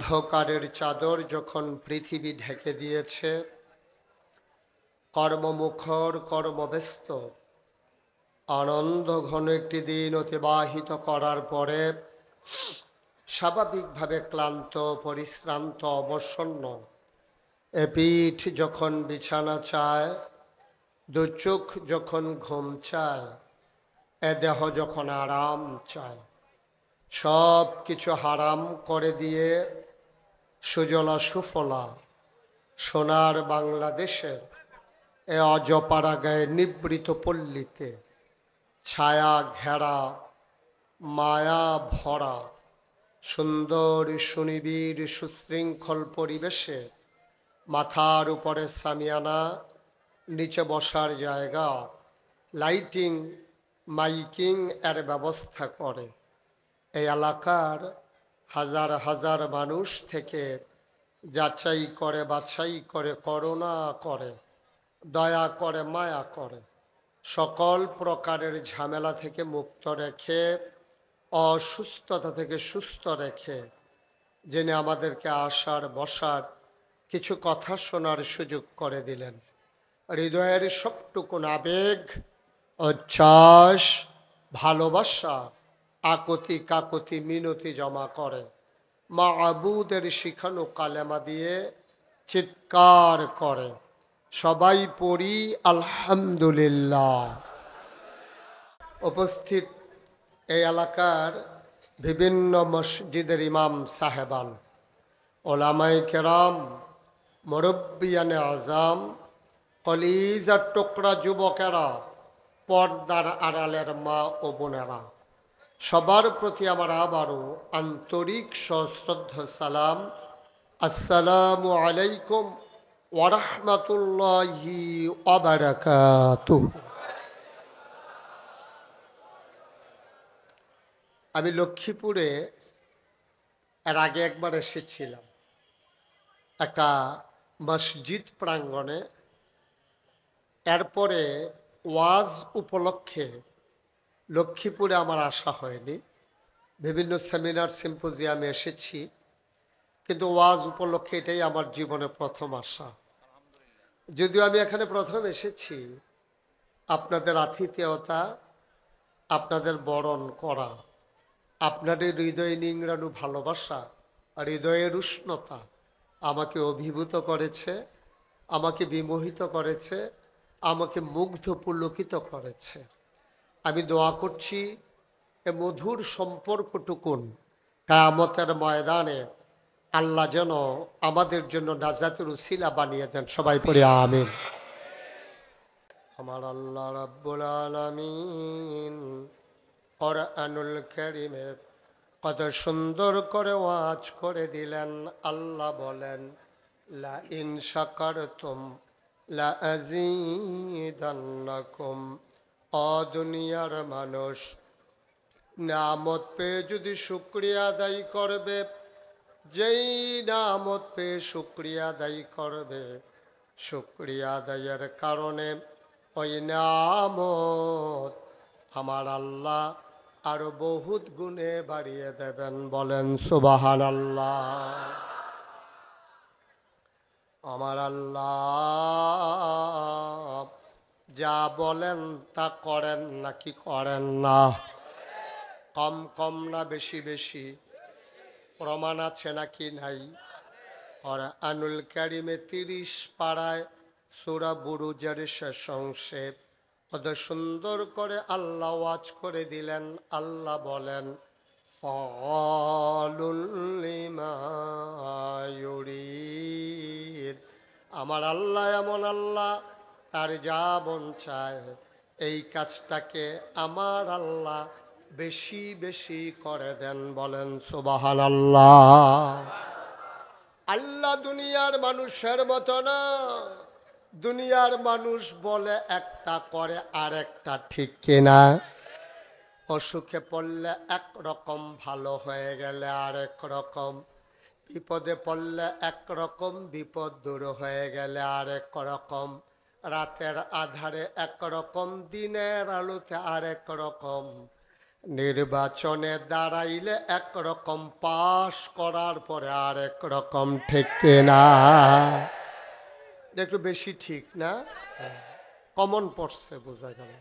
অন্ধকারের চাদর যখন পৃথিবী ঢেকে দিয়েছে, কর্মমুখর কর্মব্যস্ত আনন্দ ঘন একটি দিন অতিবাহিত করার পরে স্বাভাবিকভাবে ক্লান্ত পরিশ্রান্ত অবসন্ন এ পিঠ যখন বিছানা চায়, দু চোখ যখন ঘুম চায়, এ দেহ যখন আরাম চায়, সব কিছু হারাম করে দিয়ে সুজলা সুফলা সোনার বাংলাদেশের এ অজপাড়া গায়ে নিবৃত পল্লীতে ছায়া ঘেরা মায়া ভরা সুন্দর সুনিবিড় সুশৃঙ্খল পরিবেশে মাথার উপরে সামিয়ানা, নিচে বসার জায়গা, লাইটিং মাইকিং এর ব্যবস্থা করে এই এলাকার হাজার হাজার মানুষ থেকে যাচাই করে বাছাই করে করুণা করে দয়া করে মায়া করে সকল প্রকারের ঝামেলা থেকে মুক্ত রেখে অসুস্থতা থেকে সুস্থ রেখে যিনি আমাদেরকে আসার বসার কিছু কথা শোনার সুযোগ করে দিলেন, হৃদয়ের সবটুকুন আবেগ উচ্ছ্বাস ভালোবাসা আকতি কাকতি মিনতি জমা করে মাবুদের শিখানো কালেমা দিয়ে চিৎকার করে সবাই পড়ি আলহামদুলিল্লাহ। উপস্থিত এই এলাকার বিভিন্ন মসজিদের ইমাম সাহেবান, ওলামায়ে কেরাম, মুরব্বিয়ানে আজম, কলিজার টুকরা যুবকেরা, পর্দার আড়ালের মা ও বোনেরা, সবার প্রতি আমার আবারও আন্তরিক সশ্রদ্ধ সালাম। আসসালামু আলাইকুম ওয়া রাহমাতুল্লাহি ওয়া বারাকাতুহু। আমি লক্ষ্মীপুরে এর আগে একবার এসেছিলাম একটা মসজিদ প্রাঙ্গণে। এরপরে ওয়াজ উপলক্ষে লক্ষ্মীপুরে আমার আসা হয়নি, বিভিন্ন সেমিনার সিম্পোজিয়ামে এসেছি, কিন্তু ওয়াজ উপলক্ষে এটাই আমার জীবনে প্রথম আসা। যদিও আমি এখানে প্রথম এসেছি আপনাদের আতিথেয়তা, আপনাদের বরণ করা, আপনাদের হৃদয়ে নিংড়ানো ভালোবাসা আর হৃদয়ের উষ্ণতা আমাকে অভিভূত করেছে, আমাকে বিমোহিত করেছে, আমাকে মুগ্ধ পুলকিত করেছে। আমি দোয়া করছি এ মধুর সম্পর্কটুকুন কিয়ামতের ময়দানে আল্লাহ যেন আমাদের জন্য নাজাতের উসিলা বানিয়ে দেন। সবাই পড়ে আমিন। আমার আল্লাহ রাব্বুল আলামিন কোরআনুল কারীমে কত সুন্দর করে ওয়াজ করে দিলেন। আল্লাহ বলেন, লা ইন শাকারতুম লা আযীদান্নাকুম। ও দুনিয়ার মানুষ, নিয়ামত পেয়ে যদি শুকরিয়া আদায় করবে, যেই নিয়ামত পেয়ে শুকরিয়া আদায় করবে, শুকরিয়া আদায়ের কারণে ওই নিয়ামত আমার আল্লাহ আরো বহুত গুণে বাড়িয়ে দেবেন। বলেন সুবহানাল্লাহ। আমার আল্লাহ যা বলেন তা করেন নাকি করেন না? কম কম না বেশি বেশি? প্রমাণ আছে নাকি নাই? কোরআনুল কারীমে 30 পারায় সূরা বুরুজের শেষ অংশে কত সুন্দর করে আল্লাহ ওয়াজ করে দিলেন। আল্লাহ বলেন, ফাআলুল লিমা ইউরিদ। আমার আল্লাহ এমন আল্লাহ, তার যা মন চায় এই কাজটাকে আমার আল্লাহ বেশি বেশি করে দেন। বলেন সুবহানাল্লাহ। আল্লাহ দুনিয়ার মানুষের মতো না। দুনিয়ার মানুষ বলে একটা করে আর একটা, ঠিক কিনা? অসুখে পড়লে একরকম, ভালো হয়ে গেলে আরেক রকম, বিপদে পড়লে একরকম, বিপদ দূর হয়ে গেলে আরেক রকম, রাতের আধারে একরকম, দিনের আলোতে আরেক রকম। নির্বাচনে দাঁড়াইলে একরকম, পাশ করার পরে আর একরকম, ঠিক কিনা? এটা একটু বেশি ঠিক না? কমন পড়ছে, বোঝা গেল।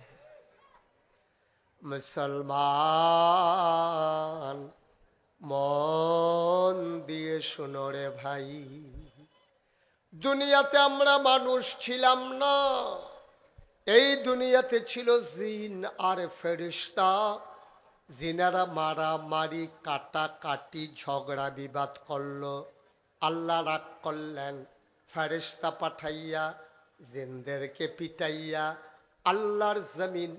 মুসলমান মন দিয়ে শুনো রে ভাই, দুনিয়াতে আমরা মানুষ ছিলাম না, এই দুনিয়াতে ছিল জিন আর ফেরেশতা। জিনারা মারামারি, কাটাকাটি, ঝগড়া বিবাদ করলো, আল্লাহ রাগ করলেন, ফেরেশতা পাঠাইয়া জিনদেরকে পিটাইয়া আল্লাহর জমিন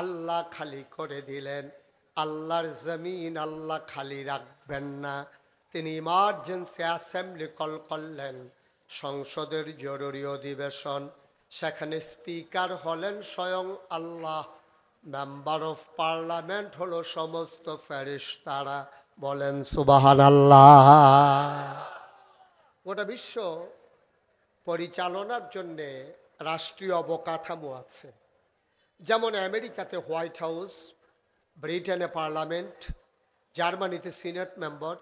আল্লাহ খালি করে দিলেন। আল্লাহর জমিন আল্লাহ খালি রাখবেন না, তিনি ইমার্জেন্সি অ্যাসেম্বলি কল করলেন, সংসদের জরুরি অধিবেশন। সেখানে স্পিকার হলেন স্বয়ং আল্লাহ, মেম্বার অফ পার্লামেন্ট হলো সমস্ত ফেরেশতারা। বলেন সুবহানাল্লাহ। গোটা বিশ্ব পরিচালনার জন্যে রাষ্ট্রীয় অবকাঠামো আছে। যেমন আমেরিকাতে হোয়াইট হাউস, ব্রিটেনে পার্লামেন্ট, জার্মানিতে সিনেট মেম্বার,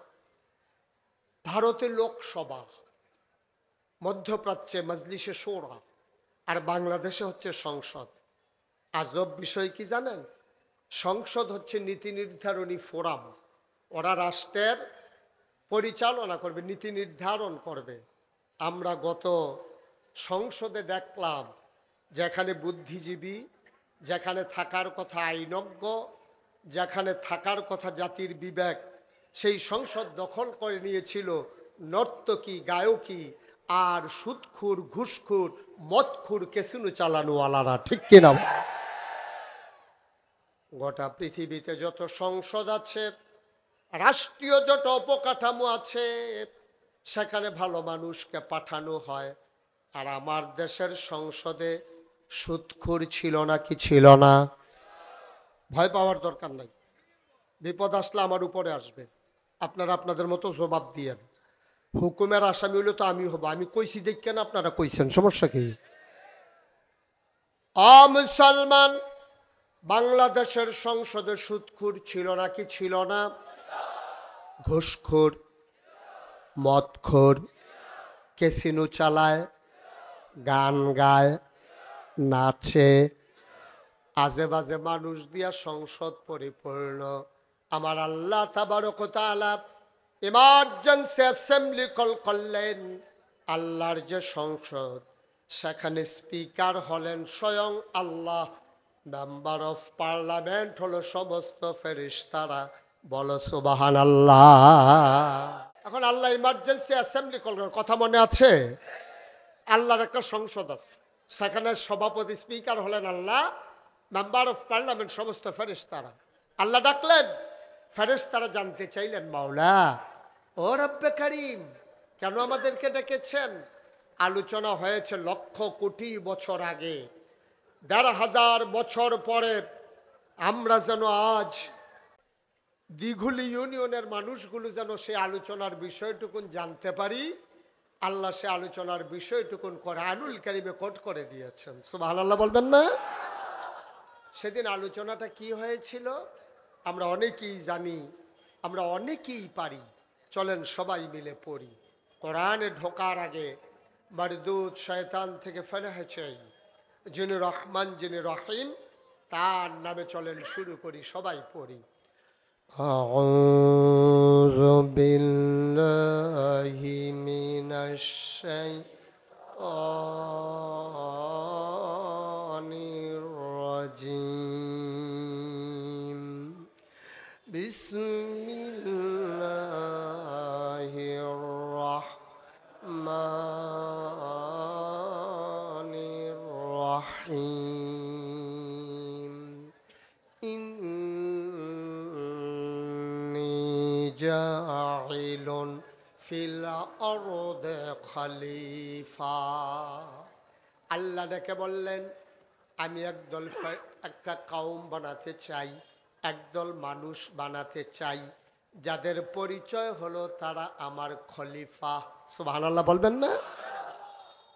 ভারতে লোকসভা, মধ্যপ্রাচ্যে মজলিসে শোরা, আর বাংলাদেশে হচ্ছে সংসদ। আজব বিষয় কি জানেন? সংসদ হচ্ছে নীতি নির্ধারণী ফোরাম, ওরা রাষ্ট্রের পরিচালনা করবে, নীতি নির্ধারণ করবে। আমরা গত সংসদে দেখলাম যেখানে বুদ্ধিজীবী, যেখানে থাকার কথা আইনজ্ঞ, যেখানে থাকার কথা জাতির বিবেক, সেই সংসদ দখল করে নিয়েছিল নর্তকী, গায়কী আর সুদখুর, ঘুষখুর, মদখুর, ক্যাসিনো চালানোওয়ালারা, ঠিক কিনা? গোটা পৃথিবীতে যত সংসদ আছে, রাষ্ট্রীয় যত অবকাঠামো আছে, সেখানে ভালো মানুষকে পাঠানো হয়। আর আমার দেশের সংসদে সুদখুর ছিল না কি ছিল না? ভয় পাওয়ার দরকার নাই, বিপদ আসলে আমার উপরে আসবে, আপনারা আপনাদের মতো জবাব দিয়েন। হুকুমের আসামি হলে তো আমি হব, আমি কইছি দেখেন, আপনারা কইছেন, সমস্যা কি? মুসলমান, বাংলাদেশের সংসদে সুদখুর ছিল না কি ছিল না? ঘুষখোর, মদখোর, ক্যাসিনো চালায়, গান গায়, নাচে, আজে বাজে মানুষ দিয়া সংসদ পরিপূর্ণ। আমার আল্লাহ তাবারক ওয়া তাআলা ইমার্জেন্সি অ্যাসেম্বলি কল করলেন। আল্লাহর যে সংসদ, সেখানে স্পিকার হলেন স্বয়ং আল্লাহ, মেম্বার অফ পার্লামেন্ট হলো সমস্ত ফেরেশতারা। বলো সুবহানাল্লাহ। এখন আল্লাহ ইমার্জেন্সি অ্যাসেম্বলি কল করেন, কথা মনে আছে? আল্লাহর একটা সংসদ আছে, সেখানে সভাপতি স্পিকার হলেন আল্লাহ, মেম্বার অফ পার্লামেন্ট সমস্ত ফেরেশতারা। আল্লাহ ডাকলেন, ফেরেশতারা জানতে চাইলেন, মাওলা ও রব্বে কারীম, কেন আমাদেরকে ডেকেছেন? আলোচনা হয়েছে লক্ষ কোটি বছর আগে, ১,৫০০ বছর পরে আমরা যেন আজ দিঘুলি ইউনিয়নের মানুষগুলো যেন সে আলোচনার বিষয়টুকুন জানতে পারি। আল্লাহ সে আলোচনার বিষয়টুকুন কোরআনুল কারীমে কোট করে দিয়েছেন। সুবহানাল্লাহ বলবেন না? সেদিন আলোচনাটা কি হয়েছিল আমরা অনেকেই জানি, আমরা অনেকেই পারি। চলেন সবাই মিলে পড়ি। কোরআনে ঢোকার আগে মারদুদ শয়তান থেকে ফেলাহ চাই, যিনি রহমান, যিনি রহিম, তার নামে চলেন শুরু করি, সবাই পড়ি। আউযু বিল্লাহি মিনাশ শাইতানির রাজিম। বিসমিল্লাহির রাহমানির রাহিম। জাইলুন ফিল আরদে খলিফা। আল্লাহ ডেকে বললেন, আমি একটা কওম বানাতে চাই, একদল মানুষ বানাতে চাই, যাদের পরিচয় হলো তারা আমার খলিফা। সুবহানাল্লাহ বলবেন না?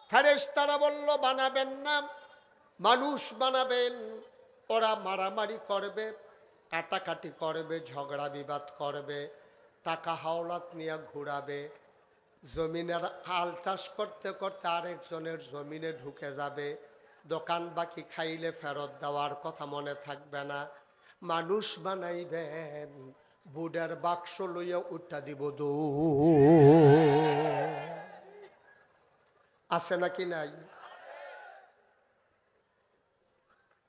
ফেরেশতারা বলল, বানাবেন না, মানুষ বানাবেন, ওরা মারামারি করবে, কাটাকাটি করবে, ঝগড়া বিবাদ করবে, টাকা হাওলাত নিয়ে ঘুরাবে, জমিনের হাল চাষ করতে করতে আরেকজনের জমিনে ঢুকে যাবে, দোকান বাকি খাইলে ফেরত দেওয়ার কথা মনে থাকবে না। মানুষ বানাইবেন, বুডের বাক্স লইয়া উঠা দিব আছে নাকি নাই?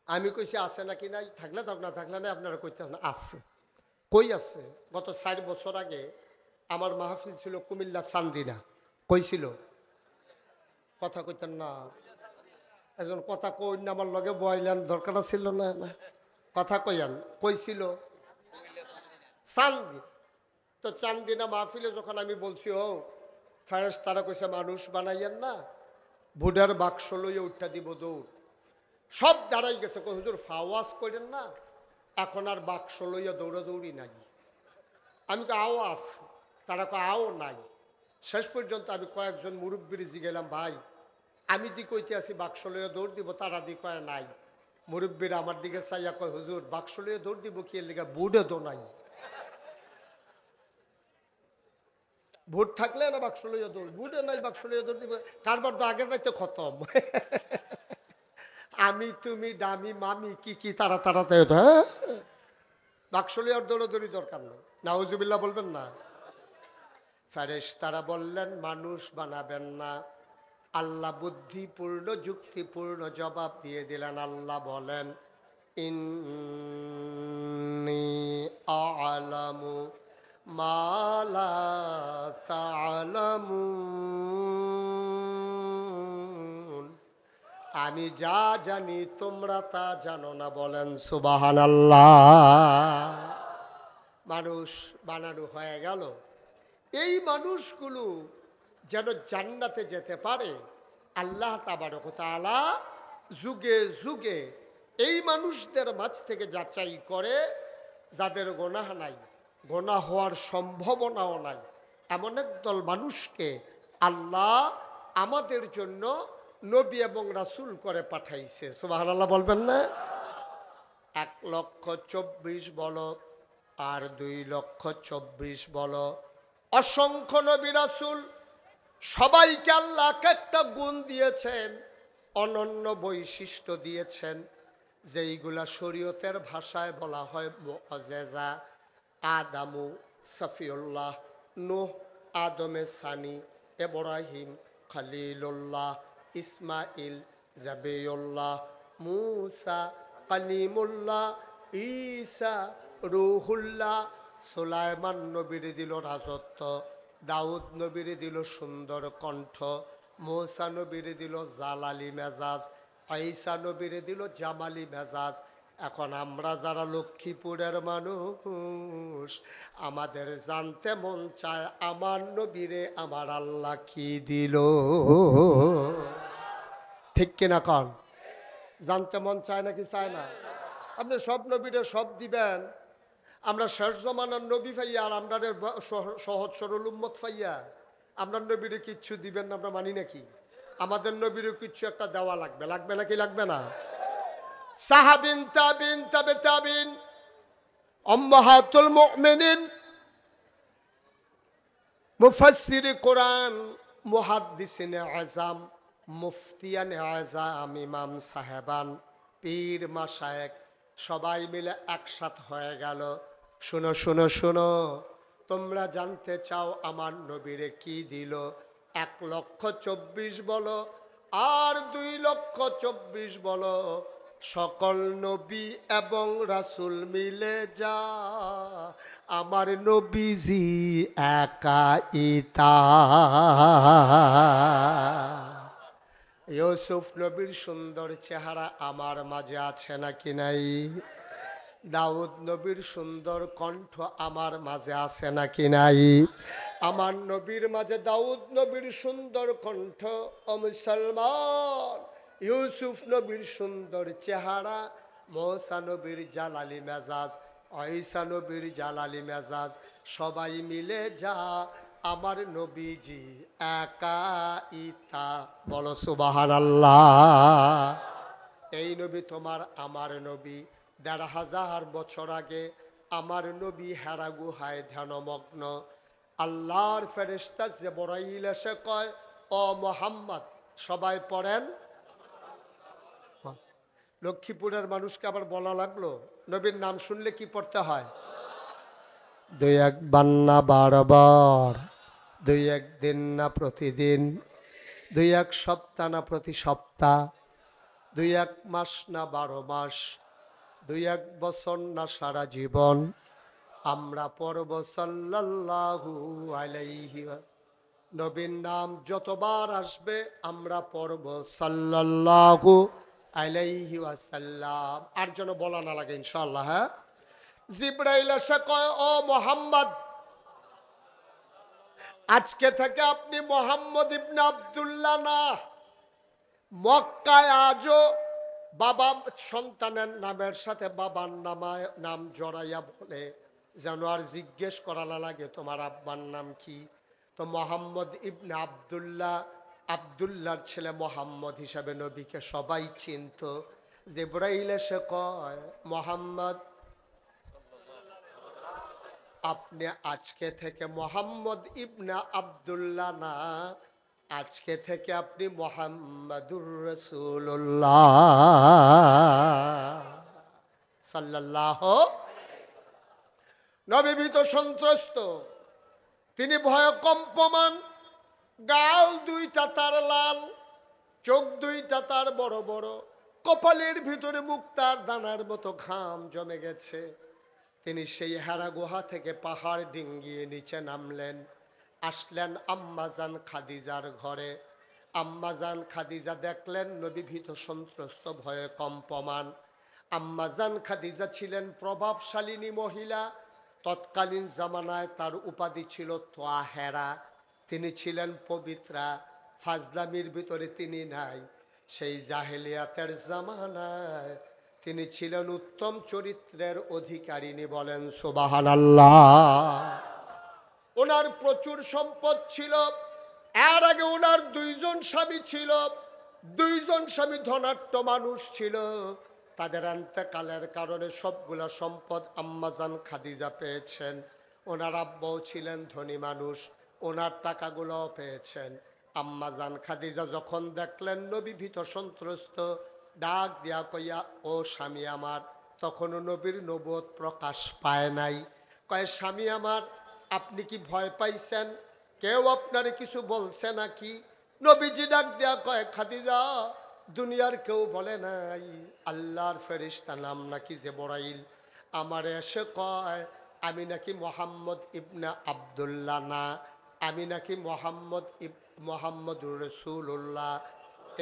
আমি কইছি আছে নাকি নাই, থাকলে থাক না থাকলে না, আপনারা কইতে না আছে। কই আছে? গত 4 বছর আগে আমার মাহফিল ছিল কুমিল্লা চান্দিনা। কইছিল কথা কইতেন না, একজন কথা কই না, আমার লগে বইলেন, দরকার ছিল না, না কথা কইয়ান। কইছিল চান্দি। তো চান্দিনা মাহফিলে যখন আমি বলছি ও ফেরেশতারা কইছে মানুষ বানাইয়েন না, বুডার বাক্স লইয়া উঠা দিব দৌড়। সব দাঁড়াই গেছে, কই হুজুর ফাওয়াজ করেন না, এখন আর বাক্স লইয়া দৌড়াদৌড়ি নাই। আমি কো আও আছে, তারা কো আও নাই। শেষ পর্যন্ত আমি কয়েকজন মুরব্বীর জিগেলাম, ভাই আমি দি কইতে আছি বাক্স লইয়া দৌড় দিব, তারা দি কয় নাই। মুরব্বীরা আমার দিকে চাইয়া কয় হুজুর বাক্স লইয়া দৌড় দিব কি এর লিগা, বুডে তো নাই। ভোট থাকলে না বাক্স লইয়া দৌড়, বুডে নাই বাক্স লইয়া দৌড় দিব, কারবার তো আগের রাইতে খতম। আমি তুমি দামি মামি কি কি তারা তারা হ্যাঁ, বাক্স লইয়ার দৌড়াদৌড়ি দরকার নেই। নাউজুবিল্লাহ বলবেন না। ফেরেশতারা বললেন মানুষ বানাবেন না। আল্লাহ বুদ্ধিপূর্ণ যুক্তিপূর্ণ জবাব দিয়ে দিলেন। আল্লাহ বলেন ইন্নী আ'লামু মা লা তা'লামুন, আমি যা জানি তোমরা তা জানো না। বলেন সুবহানাল্লাহ। মানুষ বানানো হয়ে গেল। এই মানুষগুলো যেন জান্নাতে যেতে পারে, আল্লাহ তাবারক ওয়া তাআলা যুগে যুগে এই মানুষদের মাঝ থেকে যাচাই করে, যাদের গোনাহ নাই, গোনাহ হওয়ার সম্ভাবনাও নাই, এমন একদল মানুষকে আল্লাহ আমাদের জন্য নবী এবং রাসূল করে পাঠাইছে। সুবহানাল্লাহ বলবেন না? 1,24,000 বলো আর 2,24,000 বলো, অসংখ্য নবী রাসূল সবাইকে আল্লাহ একটা গুণ দিয়েছেন, অনন্য বৈশিষ্ট্য দিয়েছেন, যেইগুলা শরীয়তের ভাষায় বলা হয় মুআজিজা। আদামু সফিউল্লাহ, নূহ আদমে সানি, ইব্রাহিম খলিলুল্লাহ, ইসমাইল জাবিউল্লাহ, মূসা কালিমুল্লাহ, ঈসা রূহুল্লাহ। সুলাইমান নবীর দিল রাজত্ব, দাউদ নবীর দিল সুন্দর কণ্ঠ, মূসা নবীর দিল জালালি মেজাজ, ঈসা নবীর দিল জামালি মেজাজ। এখন আমরা যারা লক্ষ্মীপুরের মানুষ, আমাদের জানতে মন চায় আমার নবীরে আমার আল্লাহ কি দিল। ঠিক কিনা কন? জানতে মন চায় নাকি চায় না? আপনি সব নবীরে সব দিবেন, আমরা শেষ জমানার নবী পাইয়া আর আমরা সহজ সরল উম্মত পাইয়া আমরা নবীরে কিচ্ছু দিবেন না, আমরা মানি নাকি? আমাদের নবীরও কিচ্ছু একটা দেওয়া লাগবে, লাগবে নাকি লাগবে না? সাহাবিন তাবিন তাবে তাবিন, উম্মাহাতুল মুমিনিন, মুফাসসির কোরআন, মুহাদ্দিসিনে আযম, মুফতিয়ানে আযম, ইমাম সাহেবান, পীর মাশায়েখ সবাই মিলে একসাথ হয়ে গেল। শুনো শুনো শুনো, তোমরা জানতে চাও আমার নবীরে কি দিল? 1,24,000 বলো আর 2,24,000 বলো, সকল নবী এবং রাসূল মিলে যা আমার নবীজি একাইতা। ইউসুফ নবীর সুন্দর চেহারা আমার মাঝে আছে নাকি নাই? দাউদ নবীর সুন্দর কণ্ঠ আমার মাঝে আছে নাকি নাই? আমার নবীর মাঝে দাউদ নবীর সুন্দর কণ্ঠ। ও মুসলমান, ইউসুফ নবীর সুন্দর চেহারা, মূসা নবীর জালালি মেজাজ, ঈসা নবীর জালালি মেজাজ, সবাই মিলে যা আমার নবীজি একাইতা। বলো সুবহানাল্লাহ। এই নবী তোমার আমার নবী, ১,৫০০ বছর আগে আমার নবী হেরা গুহায় ধ্যানমগ্ন। আল্লাহর ফেরেশতা জিবরাইল এসে কয়, ও মুহাম্মদ, সবাই পড়েন। লক্ষ্মীপুরের মানুষকে আবার বলা লাগলো, নবীর নাম শুনলে কি পড়তে হয়? দুই একবার না বারবার, দুই একদিন না প্রতিদিন, দুই এক সপ্তাহ না প্রতি সপ্তাহ, দুই এক মাস না 12 মাস, দুই এক বছর না সারা জীবন আমরা পড়ব সাল্লাল্লাহু আলাইহি। নবীর নাম যতবার আসবে আমরা পড়ব সাল্লাল্লাহু আলাইহি ওয়াসাল্লাম। আর যেন বলা না লাগে ইনশাআল্লাহ। হ্যাঁ, জিবরাইল এসে কয়, ও মুহাম্মদ, আজকে থেকে আপনি মুহাম্মদ ইবনে আব্দুল্লাহ না। মক্কায় আজও বাবা সন্তানের নামের সাথে বাবার নাম জড়াইয়া বলে, যেন আর জিজ্ঞেস করা না লাগে তোমার আব্বার নাম কি। তো মোহাম্মদ ইবনে আব্দুল্লাহ, আব্দুল্লাহর ছেলে মোহাম্মদ হিসাবে নবীকে সবাই চিনত। জিবরাইল এসে কয়, মোহাম্মদ, আপনি আজকে থেকে মোহাম্মদ ইবনে আব্দুল্লাহ না, আজকে থেকে আপনি মুহাম্মাদুর রাসূলুল্লাহ সাল্লাল্লাহু। নবী ভীত সন্ত্রস্ত, তিনি ভয়ে কম্পমান, গাল দুইটা তার লাল, চোখ দুইটা তার বড় বড়, কপালের ভিতরে মুক্তার দানার মতো ঘাম জমে গেছে। তিনি সেই হেরা গুহা থেকে পাহাড় ডিঙ্গিয়ে নিচে নামলেন, আসলেন আম্মাজান খাদিজার ঘরে। আম্মাজান খাদিজা দেখলেন নবী ভীত সন্ত্রস্ত, ভয়ে কম্পমান। আম্মাজান খাদিজা ছিলেন প্রভাবশালিনী মহিলা। তৎকালীন জামানায় তার উপাধি ছিল তোয়াহেরা। তিনি ছিলেন পবিত্রা, ফাজলামির ভিতরে তিনি নাই। সেই জাহেলিয়াতের জামানায় তিনি ছিলেন উত্তম চরিত্রের অধিকারিণী। বলেন সুবহানাল্লাহ। ওনার প্রচুর সম্পদ ছিল। এর আগে ওনার 2 জন স্বামী ছিল। 2 জন স্বামী ধনাঢ্য মানুষ ছিল। তাদের ইন্তেকালের কারণে সবগুলা সম্পদ আম্মাজান খাদিজা পেয়েছেন। ওনার আব্বাও ছিলেন ধনী মানুষ, ওনার টাকাগুলোও পেয়েছেন। আম্মাজান খাদিজা যখন দেখলেন নবী ভীত সন্ত্রস্ত, ডাক দিয়া কইয়া, ও স্বামী আমার। তখনও নবীর নবুয়ত প্রকাশ পায় নাই। কয়, স্বামী আমার, আপনি কি ভয় পাইছেন? কেউ আপনারে কিছু বলছে নাকি? নবীজি ডাক দেয়া কয়, খাদিজা, দুনিয়ার কেউ বলে নাই, আল্লাহর ফেরেশতা নাম নাকি জিবরাইল আমার এসে কয় আমি নাকি মুহাম্মদ ইবনে আব্দুল্লাহ না, আমি নাকি মুহাম্মদুর রাসূলুল্লাহ।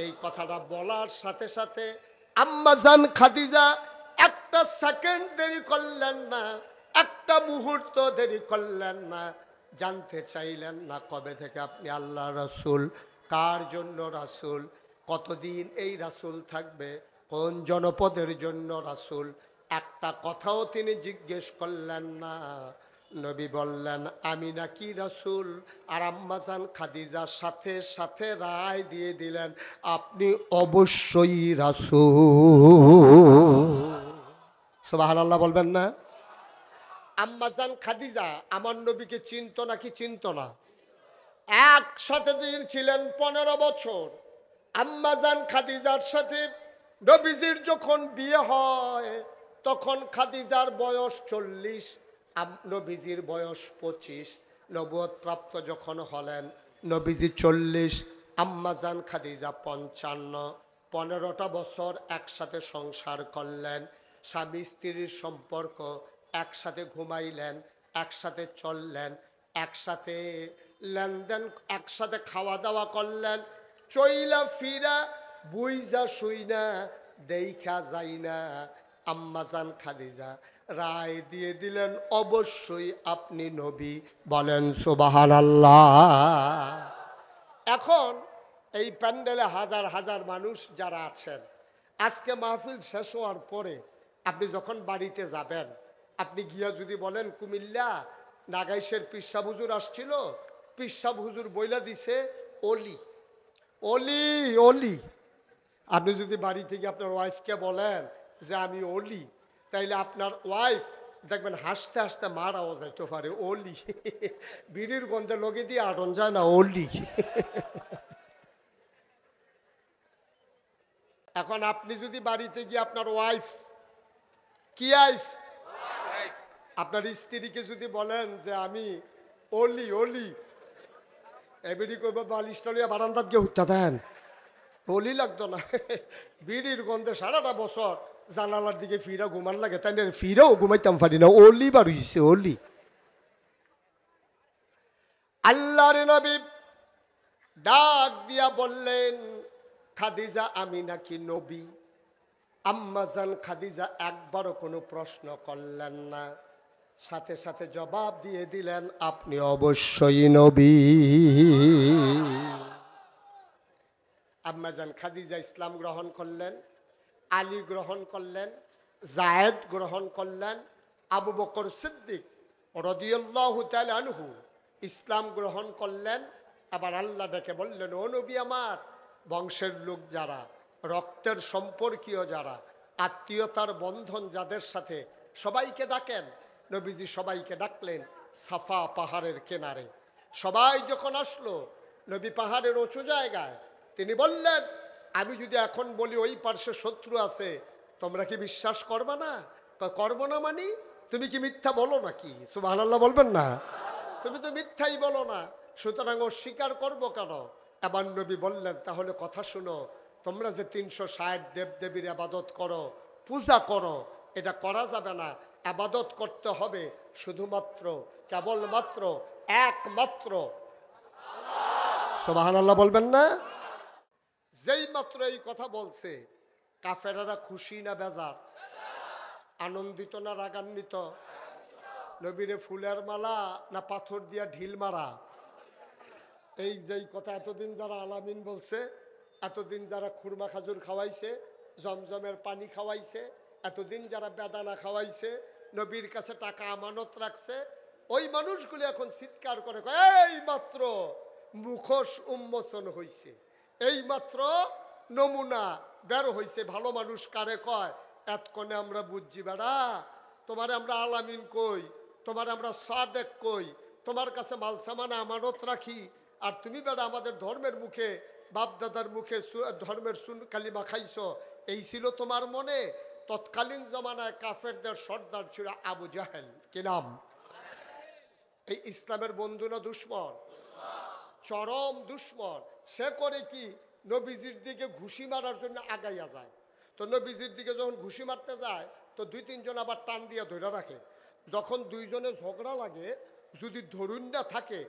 এই কথাটা বলার সাথে সাথে আম্মাজান খাদিজা একটা সেকেন্ড দেরি করলেন না, একটা মুহূর্ত দেরি করলেন না। জানতে চাইলেন না, কবে থেকে আপনি আল্লাহ রাসূল? কার জন্য রাসূল? কতদিন এই রাসূল থাকবে? কোন জনপদের জন্য রাসূল? একটা কথাও তিনি জিজ্ঞেস করলেন না। নবী বললেন, আমি নাকি রাসূল? আর আম্মাজান খাদিজা সাথে সাথে রায় দিয়ে দিলেন, আপনি অবশ্যই রাসূল। সুবহানাল্লাহ বলবেন না? আম্মাজান খাদিজা আমার নবীকে চিনত নাকি চিনত না? একসাথে দিন ছিলেন 15 বছর। আম্মাজান খাদিজার সাথে নবীজির যখন বিয়ে হয় তখন খাদিজার বয়স 40, নবীজির বয়স 25। নবুয়ত প্রাপ্ত যখন হলেন নবীজি 40, আম্মাজান খাদিজা 55। 15টা বছর একসাথে সংসার করলেন। স্বামী স্ত্রীর সম্পর্ক, একসাথে ঘুমাইলেন, একসাথে চললেন, একসাথে লেনদেন, একসাথে খাওয়া দাওয়া করলেন। চইলা ফিরা, বুইজা শুইনা, দেখা যাই না, আম্মাজান খাদিজা রায় দিয়ে দিলেন, অবশ্যই আপনি নবী। বলেন সুবহানাল্লাহ। এখন এই প্যান্ডেলে হাজার হাজার মানুষ যারা আছেন, আজকে মাহফিল শেষ হওয়ার পরে আপনি যখন বাড়িতে যাবেন, আপনি গিয়া যদি বলেন কুমিল্লা নাগাইশের পিসা হুজুর আসছিল, পিসা হুজুর বইলা দিছে অলি অলি অলি। আপনি যদি বাড়ি থেকে আপনার ওয়াইফকে বলেন যে আমি অলি, তাইলে আপনার ওয়াইফ দেখবেন হাসতে হাসতে মারাও যাইতে পারে, ওলি বিড়ির গন্ধে লগে দিয়ে আটন যায় না, ওলি। এখন আপনি যদি বাড়িতে গিয়ে আপনার ওয়াইফ, কি ওয়াইফ, আপনার স্ত্রীকে যদি বলেন যে আমি ওলি ওলি, এবারই কইব বালিশটা লিয়া বারান্দাত গিয়ে হত্যা দেন, ওলি লাগতো না। বিড়ির গন্ধে সারাটা বছর জানালার দিকে ফিরা ঘুমান লাগে, তাই না? ফিরেও ঘুমাইতাম পারি না, ওলি বার হইছে, ওলি। আল্লাহর নবী ডাক দিয়া বললেন, খাদিজা আমি নাকি নবী? আম্মাজান খাদিজা একবারও কোনো প্রশ্ন করলেন না, সাথে সাথে জবাব দিয়ে দিলেন, আপনি অবশ্যই নবী। আম্মাজান খাদিজা ইসলাম গ্রহণ করলেন, আলী গ্রহণ করলেন, জায়েদ গ্রহণ করলেন, আবু বকর সিদ্দিক রাদিয়াল্লাহু তাআলা আনহু ইসলাম গ্রহণ করলেন। আবার আল্লাহ ডেকে বললেন, ও নবী আমার, বংশের লোক যারা, রক্তের সম্পর্কীয় যারা, আত্মীয়তার বন্ধন যাদের সাথে, সবাইকে ডাকেন। নবীজি সবাইকে ডাকলেন সাফা পাহাড়ের কিনারে। সবাই যখন আসলো নবী পাহাড়ের উঁচু জায়গায়, তিনি বললেন, আমি যদি এখন বলি ওই পার্শ্বে শত্রু আছে, তোমরা কি বিশ্বাস করবে না? তো করবো না মানে তুমি কি মিথ্যা বলো নাকি? সুবহানাল্লাহ বলবেন না? তুমি তো মিথ্যাই বলো না, সুতরাং অস্বীকার করবো কেন? এবার নবী বললেন, তাহলে কথা শুনো, তোমরা যে 360 দেবদেবীর আবাদত করো, পূজা করো, এটা করা যাবে না। আবাদত করতে হবে শুধুমাত্র, কেবলমাত্র, একমাত্র। সুবহানাল্লাহ বলবেন না? যেই মাত্র এই কথা বলছে, কাফেরারা খুশি না বেজার, আনন্দিত না রাগান্বিত? নবীরে ফুলের মালা না পাথর দিয়া ঢিল মারা? এই যেই কথা এতদিন যারা আলামিন বলছে, এতদিন যারা খুরমা খাজুর খাওয়াইছে, জমজমের পানি খাওয়াইছে, এতদিন যারা বেদানা খাওয়াইছে, নবীর কাছে টাকা আমানত রাখছে, ওই মানুষগুলি এখন চিৎকার করে, এই মাত্র মুখোশ উন্মোচন হইছে, এই মাত্র নমুনা বের হইছে। ভালো মানুষ কারে কয়? এতক্ষণে আমরা বুঝছি বেড়া, তোমারে আমরা আলামিন কই, তোমারে আমরা সাদেক কই, তোমার কাছে মাল সামান আমানত রাখি, আর তুমি বেড়া আমাদের ধর্মের মুখে, বাপদাদার মুখে ধর্মের কালিমা খাইছো, এই ছিল তোমার মনে? তৎকালীন জমানায় কাফেরদের সর্দার ছিল আবু জাহেল। কি নাম? এই ইসলামের বন্ধু না দুশ্মন? চরম দুশ্মন। সে করে কি, নবীজির দিকে ঘুষি মারার জন্য আগাইয়া যায়। তো নবীজির দিকে যখন ঘুষি মারতে যায়, তো 2-3 জন আবার টান দিয়া ধরে রাখে। যখন দুইজনে ঝগড়া লাগে, যদি ধরুন না থাকে,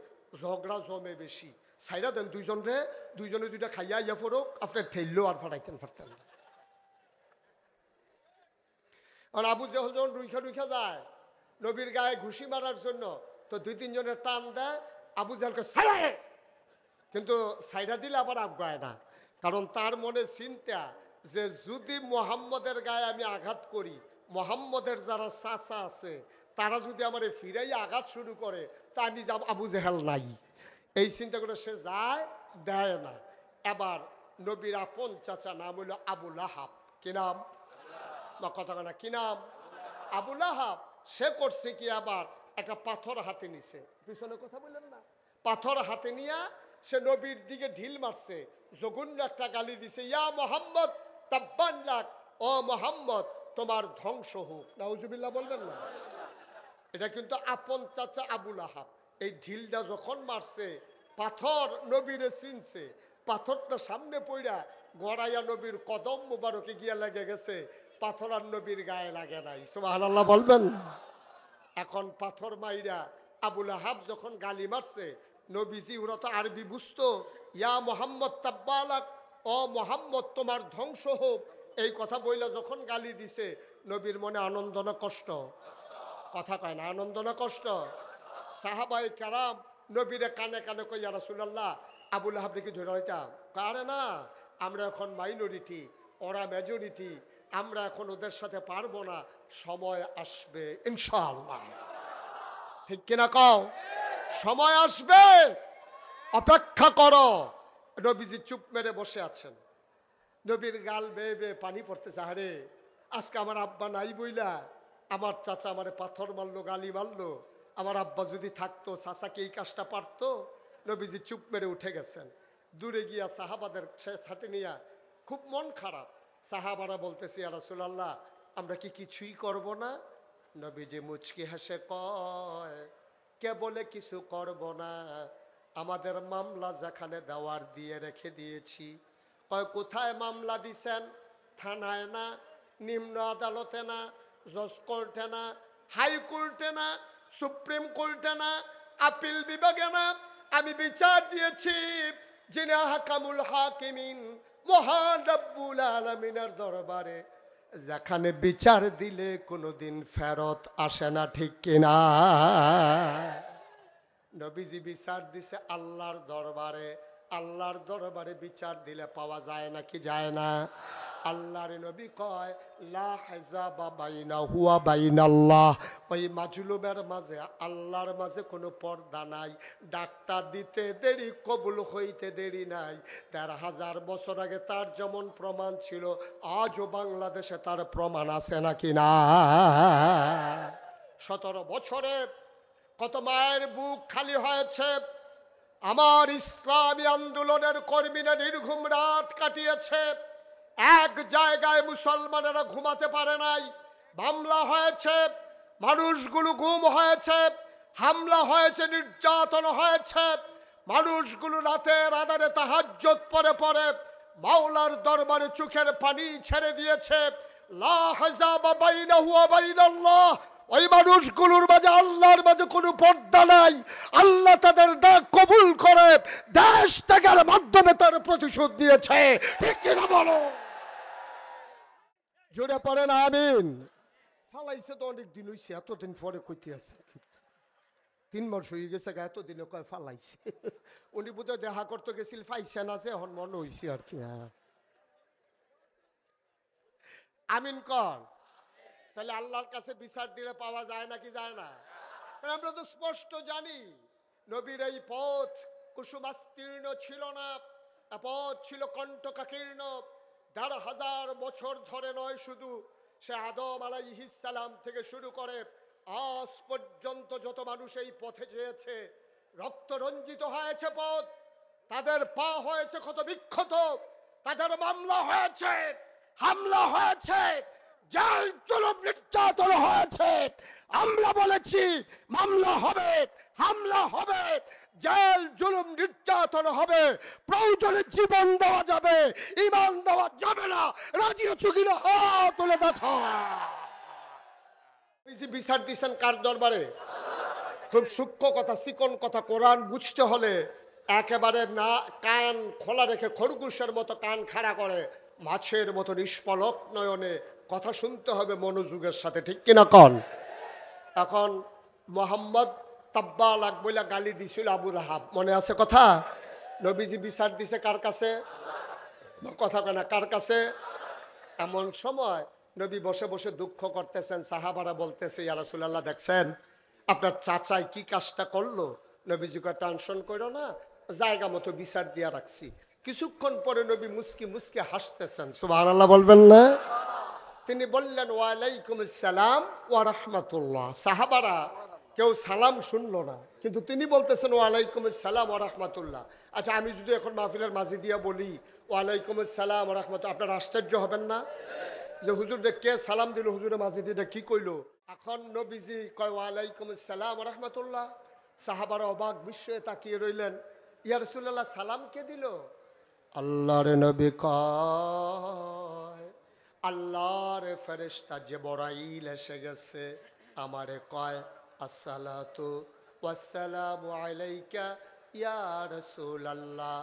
ঝগড়া জমে বেশি, সাইরা দেন দুইজনে দুইটা খাইয়া ইয়া ফোরক, আপনার ঠেললেও আর ফাটাইতেন পারতেন না। আর আবু জাহেল যখন রুইখা যায় নবীর গায়ে ঘুষি মারার জন্য, তো 2-3 জনের টান দেয়, আবু জাহেলকে সাইরা, কিন্তু সাইরা দিলে আবার আগায় না, কারণ তার মনে চিন্তা যে যদি মোহাম্মদের গায়ে আমি আঘাত করি, মোহাম্মদের যারা চাচা আছে তারা যদি আমার ফিরাই আঘাত শুরু করে, তা আমি যাব আবু জাহেল নাই। এই চিন্তা করে সে যায়, দেয় না। এবার নবীর আপন চাচা নাম হইল আবু লাহাব। কি নাম? কথা না, কি নাম? আবু লাহাব। সে করছে কি, আবার একটা পাথর হাতে নিছে, পিছনে কথা বললেন না, পাথর হাতে নিয়া সে নবীর দিকে ঢিল মারছে, জঘন্য একটা গালি দিছে, ইয়া মোহাম্মদ তাব্বান লাক, ও মোহাম্মদ তোমার ধ্বংস হোক। নাউজুবিল্লাহ বলবেন না? এটা কিন্তু আপন চাচা আবু লাহাব। এই ঢিলটা যখন মারছে, পাথর নবীরে চিনছে, পাথরটা সামনে পড়া গড়াইয়া নবীর কদম মুবারকে গিয়া লেগে গেছে, পাথর আর নবীর গায়ে লাগে নাই। সুবহানাল্লাহ বলবেন? এখন পাথর মাইরা আবু লাহাব যখন গালি মারছে, নবীজি, ওরা তো আরবি বুঝতো, ইয়া মোহাম্মদ তাব্বালাক, ও মোহাম্মদ তোমার ধ্বংস হোক, এই কথা বইলা যখন গালি দিছে, নবীর মনে আনন্দ না কষ্ট? কথা কয় না, আনন্দ না কষ্ট? সাহাবায়ে কেরাম নবীরে কানে কানে কই, ইয়া রাসূলুল্লাহ, আবু লাহাব কি ধরে হইতাম? আরে না, আমরা এখন মাইনরিটি, ওরা মেজরিটি, আমরা এখন ওদের সাথে পারবো না, সময় আসবে ইনশাআল্লাহ। ঠিক কিনা কও? সময় আসবে, অপেক্ষা করো। নবীজি চুপ মেরে বসে আছেন, নবীর গাল বেয়ে বেয়ে পানি পড়তেছে। আরে আজকে আমার আব্বা নাই বইলা আমার চাচা আমারে পাথর মারলো, গালি মারলো। আমার আব্বা যদি থাকতো, চাচাকে এই কাজটা পারতো? নবীজি চুপ মেরে উঠে গেছেন। দূরে গিয়া সাহাবাদের সাথে নিয়ে খুব মন খারাপ। সাহাবারা বলতেছে, ইয়া রাসূলুল্লাহ, আমরা কি কিছুই করব না? নবীজি মুচকি হেসে কয়, কে বলে কিছু করব না? আমাদের মামলা যেখানে দেওয়ার দিয়ে রেখে দিয়েছি। কয় কোথায় মামলা দিছেন? থানায় না, নিম্ন আদালতে না, জজ কোর্টে না, হাইকোর্টে না, সুপ্রিম কোর্টে না, আপিল বিভাগে না, আমি বিচার দিয়েছি যিনি হাকামুল হাকিমিন, মহান রব্বুল আলামিনের দরবারে, যেখানে বিচার দিলে কোনোদিন ফেরত আসে না, ঠিক কিনা? নবীজি বিচার দিছে আল্লাহর দরবারে। আল্লাহর দরবারে বিচার দিলে পাওয়া যায় নাকি যায় না? আল্লাহর নবী কয়, লা হিজাবা বাইনাহু ওয়া বাইনাল্লাহ, ওই মাজলুমের মাঝে আল্লাহর মাঝে কোনো পর্দা নাই। ডাক্তার দিতে দেরি, কবুল হইতে দেরি নাই। ১,৫০০ বছর আগে তার যেমন প্রমাণ ছিল, আজও বাংলাদেশে তার প্রমাণ আছে নাকি না? ১৭ বছরে কত মায়ের বুক খালি হয়েছে। আমার ইসলামী আন্দোলনের কর্মীরা নির্ঘুম রাত কাটিয়েছে। এক জায়গায় মুসলমানেরা ঘুমাতে পারে নাই। মামলা হয়েছে, মানুষগুলো গুম হয়েছে, হামলা হয়েছে, নির্যাতন হয়েছে। মানুষগুলো রাতের আধারে তাহাজ্জুদ পড়ে পড়ে মাওলার দরবারে চোখের পানি ছেড়ে দিয়েছে। লা হিজাবা বাইনাহু ওয়া বাইনাল্লাহ, ওই মানুষগুলোর মাঝে আল্লাহর মাঝে কোনো পর্দা নাই। আল্লাহ তাদের ডাক কবুল করে দেশ ত্যাগের মাধ্যমে তার প্রতিশোধ নিয়েছে, ঠিক কিনা বলো? জোরে পড়ে না আমিন। ফালাইছে তো অনেক দিন হইছে, এতদিন পরে কইতে আছে 3 মাস হয়ে গেছে, এতদিনে কয় ফালাইছে। উনি বোধহয় দেখা করতে গেছিল, পাইছেন আছে, এখন মনে হয়েছে আর কি। আমিন কর। তাহলে আল্লাহর কাছে বিচার দিলে পাওয়া যায় নাকি যায় না? আমরা তো স্পষ্ট জানি নবীর এই পথ কুসুমাস্তীর্ণ ছিল না, পথ ছিল কণ্টকাকীর্ণ। ১,৫০০ বছর ধরে নয়, শুধু সে আদম আলাইহিস সালাম থেকে শুরু করে আজ পর্যন্ত যত মানুষ এই পথে যেয়েছে, রক্ত রঞ্জিত হয়েছে পথ, তাদের পা হয়েছে ক্ষত বিক্ষত, তাদের মামলা হয়েছে, হামলা হয়েছে, জেল জুলুম নির্যাতন হয়েছে। আমরা বলেছি মামলা হবে, হামলা হবে, জেল জুলুম নির্যাতন হবে, প্রয়োজনে জীবন দেওয়া যাবে, ঈমান দেওয়া যাবে না। রাজি আছো কিনা হাত তুলে দেখো। বিচার দিচ্ছেন কার দরবারে? খুব সূক্ষ্ম কথা, চিকন কথা। কোরআন বুঝতে হলে একেবারে না কান খোলা রেখে খরগোশের মতো কান খাড়া করে মাছের মতো নিষ্পলক নয়নে কথা শুনতে হবে মনোযোগের সাথে, ঠিক কিনা কন? এখন মোহাম্মদ তাব্বালাক বইলা গালি দিছিল আবু লাহাব, মনে আছে কথা? নবীজি বিচার দিছে কার কাছে? কথা কয় না, কার কাছে? এমন সময় নবী বসে বসে দুঃখ করতেছেন। সাহাবারা বলতেছে, ইয়া রাসূলুল্লাহ, দেখছেন আপনার চাচাই কি কাজটা করলো? নবীজি কয়, টেনশন করো না, জায়গা মতো বিচার দিয়া রাখছি। কিছুক্ষণ পরে নবী মুস্কি মুস্কি হাসতেছেন, সুবহানাল্লাহ বলবেন না? তিনি বললেন, ওয়ালাইকুম আসসালাম ওয়া রাহমাতুল্লাহ। সাহাবারা কেউ সালাম শুনলো না, কিন্তু তিনি বলতেছেন ওয়ালাইকুম আসসালাম ওয়া রাহমাতুল্লাহ। আচ্ছা, আমি যদি এখন মাহফিলের মাঝে দিয়া বলি ওয়ালাইকুম আসসালাম ওয়া রাহমাতুল্লাহ, আপনারা আশ্চর্য হবেন না যে হুজুর কে সালাম দিল, হুজুরের মাঝে দিয়ে কি কইলো? এখন নবীজি কয় ওয়ালাইকুম আসসালাম ওয়া রাহমাতুল্লাহ। সাহাবারা অবাক বিস্ময়ে তাকিয়ে রইলেন। ইয়া রাসূলুল্লাহ, সালাম কে দিল? আল্লাহর নবী কয়, আল্লাহর ফেরেশতা জিবরাইল এসে গেছে, আমারে কয় আসসালাতু ওয়াসসালামু আলাইকা ইয়া রাসূলুল্লাহ,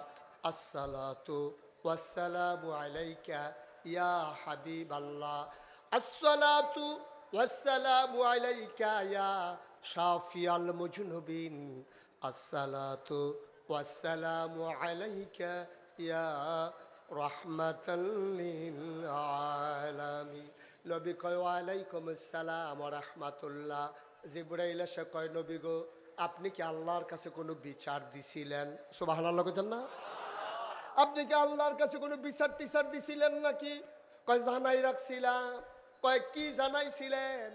আসসালাতু ওয়াসসালামু আলাইকা ইয়া হাবিবাল্লাহ, আসসালাতু ওয়াসসালামু আলাইকা ইয়া শাফিয়াল মুজনুবিন, আসসালাতু ওয়াসসালামু আলাইকা ইয়া রাহমাতাল লিল আলামিন। নবী কয় ওয়ালাইকুম আসসালাম ওয়া রাহমাতুল্লাহ। জিবরাইল এসে কয়, নবী গো, আপনি কি আল্লাহর কাছে কোনো বিচার দিছিলেন? সুবহানাল্লাহ কইতেন না? আপনি কি আল্লাহর কাছে কোনো বিচার টিচার দিছিলেন নাকি? কয় জানাই রাখছিলাম। কয় কি জানাইছিলেন?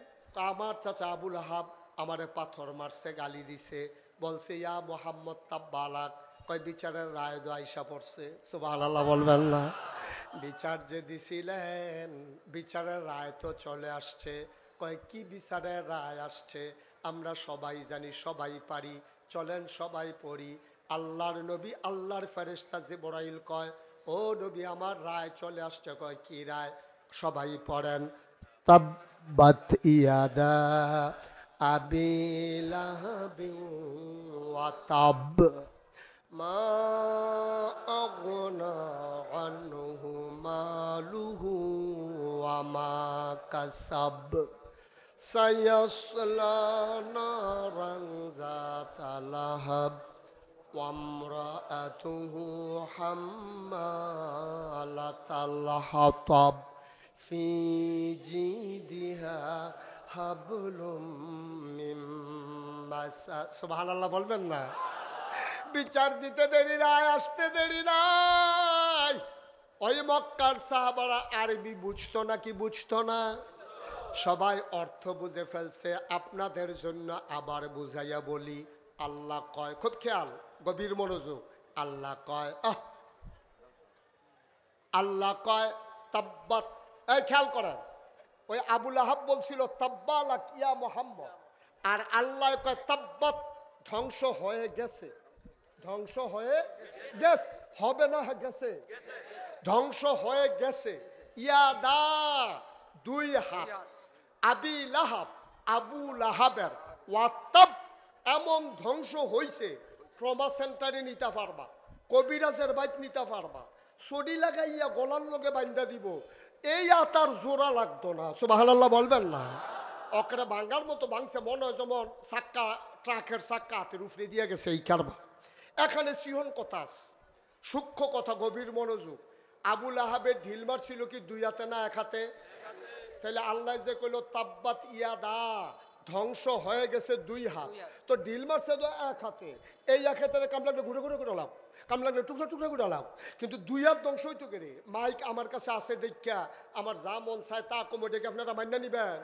আমার চাচা আবুল আহাব আমারে পাথর মারছে, গালি দিছে, বলছে ইয়া মোহাম্মদ তাব্বালাক। কয় বিচারের রায় তো আইসা পড়ছে। সুবহানাল্লাহ বলবেন না? বিচার যে দিছিলেন, বিচারের রায় তো চলে আসছে। কয় কি বিচারের রায় আসছে? আমরা সবাই জানি, সবাই পারি, চলেন সবাই পড়ি। আল্লাহর নবী, আল্লাহর ফেরেশতা জিবরাইল কয়, ও নবী আমার রায় চলে আসছে। কয় কি রায়? সবাই পড়েন। তাব্বাত ইয়াদা আবি লাহাবিন ওয়া তাব মা আগনা আনহু মালুহু ওয়া মা কাসাব সায়াসলা নারান যাতা লাহাব ওয়া ইমরাআতুহু হাম্মালাতাল হাতাব ফি জিদিহা হাবলুম মিন মাসাদ। সুবহানাল্লাহ বলবেন না? বিচার দিতে দেরি নাই, আসতে দেরি নাই। ওই মক্কার সাহাবারা আরবি বুঝতো না কি বুঝতো না? সবাই অর্থ বুঝে ফেলছে। আপনাদের জন্য আবার বুঝাইয়া বলি। আল্লাহ কয়, খুব খেয়াল, গভীর মনোযোগ। আল্লাহ কয়, আল্লাহ কয় তাব্বাত। এই খেয়াল করেন, ওই আবুল আহাব বলছিল তাব্বালাক ইয়া মুহাম্মদ, আর আল্লাহ কয় তাব্বাত, ধ্বংস হয়ে গেছে। ধ্বংস হয়ে গেছে, হবে না গেছে, ধ্বংস হয়ে গেছে। ইয়াদা, দুই হাত, আবি লাহাব, আবু লাহাবের, ওয়াতাব, এমন ধ্বংস হইছে। ট্রমা সেন্টারে নিতে পারবা, কবিরাজের বাইত নিতে পারবা, ছড়ি লাগাইয়া গলার লগে বাইন্দা দিব, এই আতার জোড়া লাগতো না। সুবহানাল্লাহ বলবেন না? অকরে ভাঙ্গার মতো ভাঙছে, মনে হয় যেমন চাক্কা, ট্রাকের চাক্কা হাতের উপরে দিয়ে গেছে এই কারবা। এখানে সিহন কথা আছে, সূক্ষ্ম কথা, গভীর মনোযোগ। আবুল আহাবের ঢিল মারছিল কি দুই হাতে না এক হাতে? তাহলে আল্লাহ যে কইল তাব্বাত ইয়াদা, ধ্বংস হয়ে গেছে দুই হাত, তো ঢিল মারছে তো এক হাতে। এই এক হাতে কাম লাগলে ঘুরে ঘুরে করে লাভ, কাম লাগলে টুকরা টুকরা করে লাভ, কিন্তু দুই হাত ধ্বংস হইতো কেরে? মাইক আমার কাছে আছে দেখা আমার যা মন চায় তা কমোডেকে আপনারা মান্য নিবেন।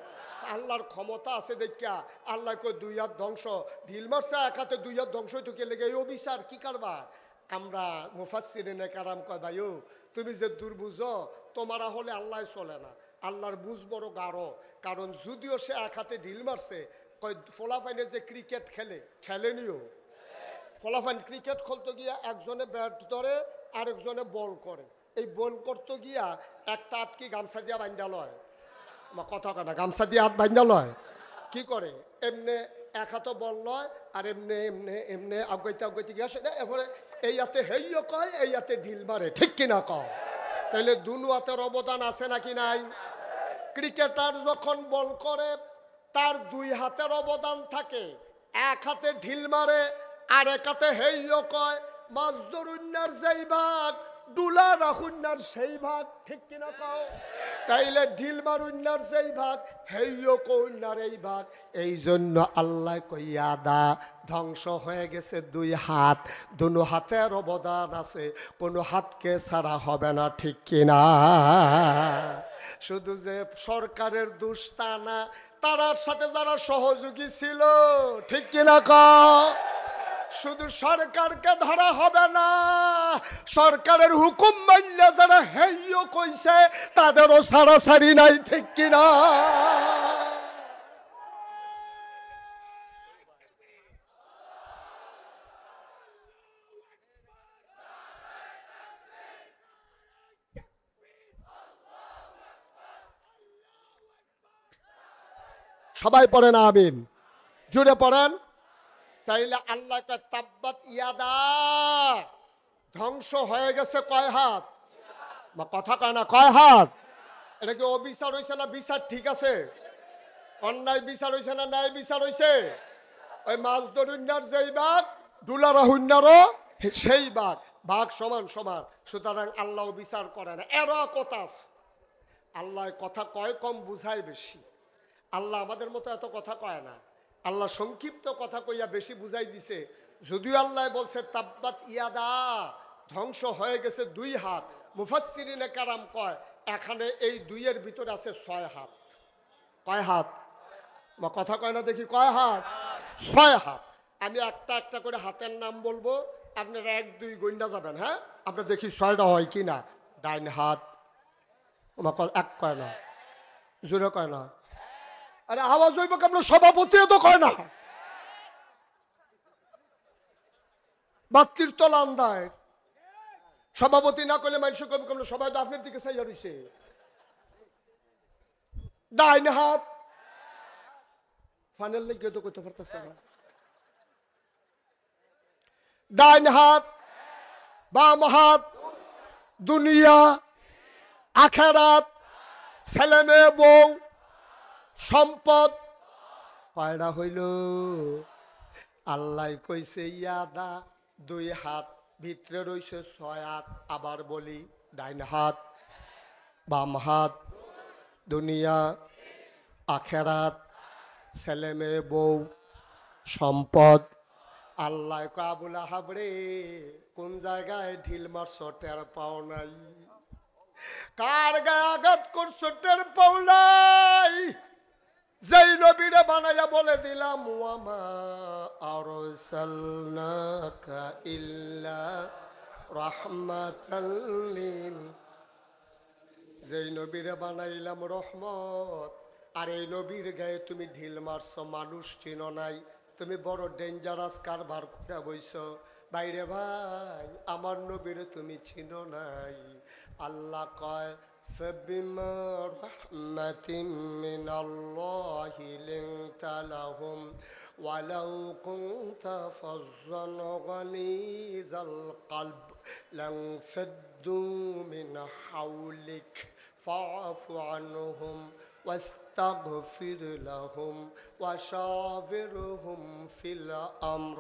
আল্লাহর ক্ষমতা আছে দেখা আল্লাহ কই দুই হাত ধ্বংস, ঢিল মারছে এক হাতে, দুই হাত ধ্বংস হইতো কে লেগে? এই অবিচার কি কারবা? আমরা মুফাসসিরিনে কারাম কয়, ভাইও তুমি যে দূর বুঝো, তোমারা হলে আল্লাহ চলে না। আল্লাহর বুঝ বড় গাঢ়। কারণ যদিও সে এক হাতে ঢিল মারছে, কয় ফলাফাইনে যে ক্রিকেট খেলেনিও, ফলাফাইন ক্রিকেট খেলতে গিয়া একজনে ব্যাট ধরে আরেকজনে বল করে। এই বল করতে গিয়া একটা হাত কি গামছা দিয়া বান্ধা লয়? আমার কথা কাটা, গামছা দিয়ে হাত বান্ধা লয়। কি করে? এমনি এক হাতে বল লয়, আর এমনি এমনি এমনি আগাইতে আগাইতে গিয়া সেটা এরপরে এই হাতে হেইও কয়, এই হাতে ঢিল মারে, ঠিক কিনা কয়? তাইলে দুনো হাতের অবদান আছে নাকি নাই? ক্রিকেটার যখন বল করে তার দুই হাতের অবদান থাকে, এক হাতে ঢিল মারে আর এক হাতে হেইও কয়। মাছ ধরুন্নার যেই ভাগ, ডুলা রাখুন্নার সেই ভাগ, ঠিক কিনা কও? তাইলে ঢিল মারুন্নার যেই ভাগ, হেইও কন্যার এই ভাগ। এই জন্য আল্লাহ কইয়া দা, ধ্বংস হয়ে গেছে দুই হাত, দুনো হাতের অবদান আছে, কোনো হাতকে ছাড়া হবে না, ঠিক কিনা? শুধু যে সরকারের দোষ তা না, তার সাথে যারা সহযোগী ছিল, ঠিক কিনা কও? শুধু সরকারকে ধরা হবে না, সরকারের হুকুম মানলে যারা হেইও কইছে তাদেরও সারাসারি নাই, ঠিক কিনা? সবাই পড়েন আমিন, জুড়ে পড়েন। তাইলে আল্লাহ কয় তাব্বাত ইয়াদা, ধ্বংস হয়ে গেছে কয় হাত? বা কথা কয় না, কয় হাত? এটা কি অবিচার হয়েছে না বিচার ঠিক আছে? অন্যায় বিচার হয়েছে না ন্যায় বিচার হয়েছে? ওই মাছ ধরুন্নার যেই বাঘ, ডুলারা হুন্নারও সেই বাঘ, বাঘ সমান সমান। সুতরাং আল্লাহ বিচার করে না। এরা কথা আছে, আল্লাহ কথা কয় কম, বুঝায় বেশি। আল্লাহ আমাদের মতো এত কথা কয় না। আল্লাহ সংক্ষিপ্ত কথা কইয়া বেশি বুঝাই দিছে। যদিও আল্লাহ বলছে তাব্বাত ইয়াদা, ধ্বংস হয়ে গেছে দুই হাত। মুফাসসিরিনে কারাম কয় এখানে এই দুইয়ের ভিতরে আছে 6 হাত। কয় হাত? বা কথা কয় না দেখি, কয় হাত? 6 হাত। আমি একটা একটা করে হাতের নাম বলবো, আপনারা 1 2 গইন্ডা যাবেন। হ্যাঁ, আপনারা দেখি 6টা হয় কি না। ডাইন হাত, এক কয় না, জোরে কয় না। আরে আওয়াজ হইব কেমন? সভাপতিও তো কয় না। বাত্তির তলা আন্দায় সভাপতি না করলে মানুষ কবি কেমন? সবাই তো আপনার দিকে চাইয়া রইছে। ডাইন হাত, ফাইনাল লেগে তো করতে পারতেছে না। ডাইন হাত, বাম হাত, দুনিয়া, আখেরাত, ছেলে মেয়ে, বউ, সম্পদ। কয়টা হইল? আল্লাহ কইছে ইয়াদা 2 হাত, ভিতরে রইছে 6 হাত। আবার বলি, ডাইন হাত, বাম হাত, দুনিয়া, আখেরাত, ছেলে মেয়ে, বউ, সম্পদ। আল্লাহ আবুল আহাব রে, কোন জায়গায় ঢিল মারছ টের পাও নাই? কার গায়ে আঘাত করছ টের পাও নাই? যেই নবীরে বানাইয়া বলে দিলাম, ওয়ামা আরসালনাকা ইল্লা রাহমাতাল লিল, যেই নবীরে বানাইলাম রহমত, আর এই নবীর গায়ে তুমি ঢিল মারছ, মানুষ চিনো নাই, তুমি বড় ডেঞ্জারাস কারবার করে বইছ। বাইরে ভাই, আমার নবীরে তুমি চিনো নাই। আল্লাহ কয়, فبما رحمة من الله لنت لهم ولو كنت فظا غليظ القلب لانفضوا من حولك فاعف عنهم واستغفر لهم وشاورهم في الأمر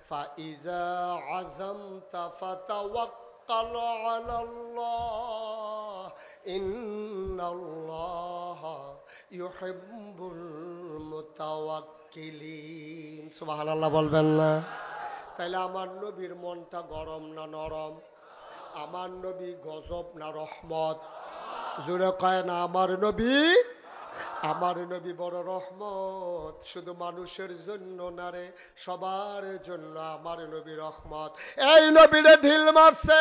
فإذا عزمت فتوكل على الله إن الله يحب المتوكلين। সুবহানাল্লাহ বলবেন না? তাইলে আমার নবীর মনটা গরম না নরম? আমার নবী গজব না রহমত? জোরে কয় না আমার নবী? আমার নবী বড় রহমত, শুধু মানুষের জন্য না রে, সবার জন্য আমার নবী রহমত। এই নবীরে ঢিল মারছে,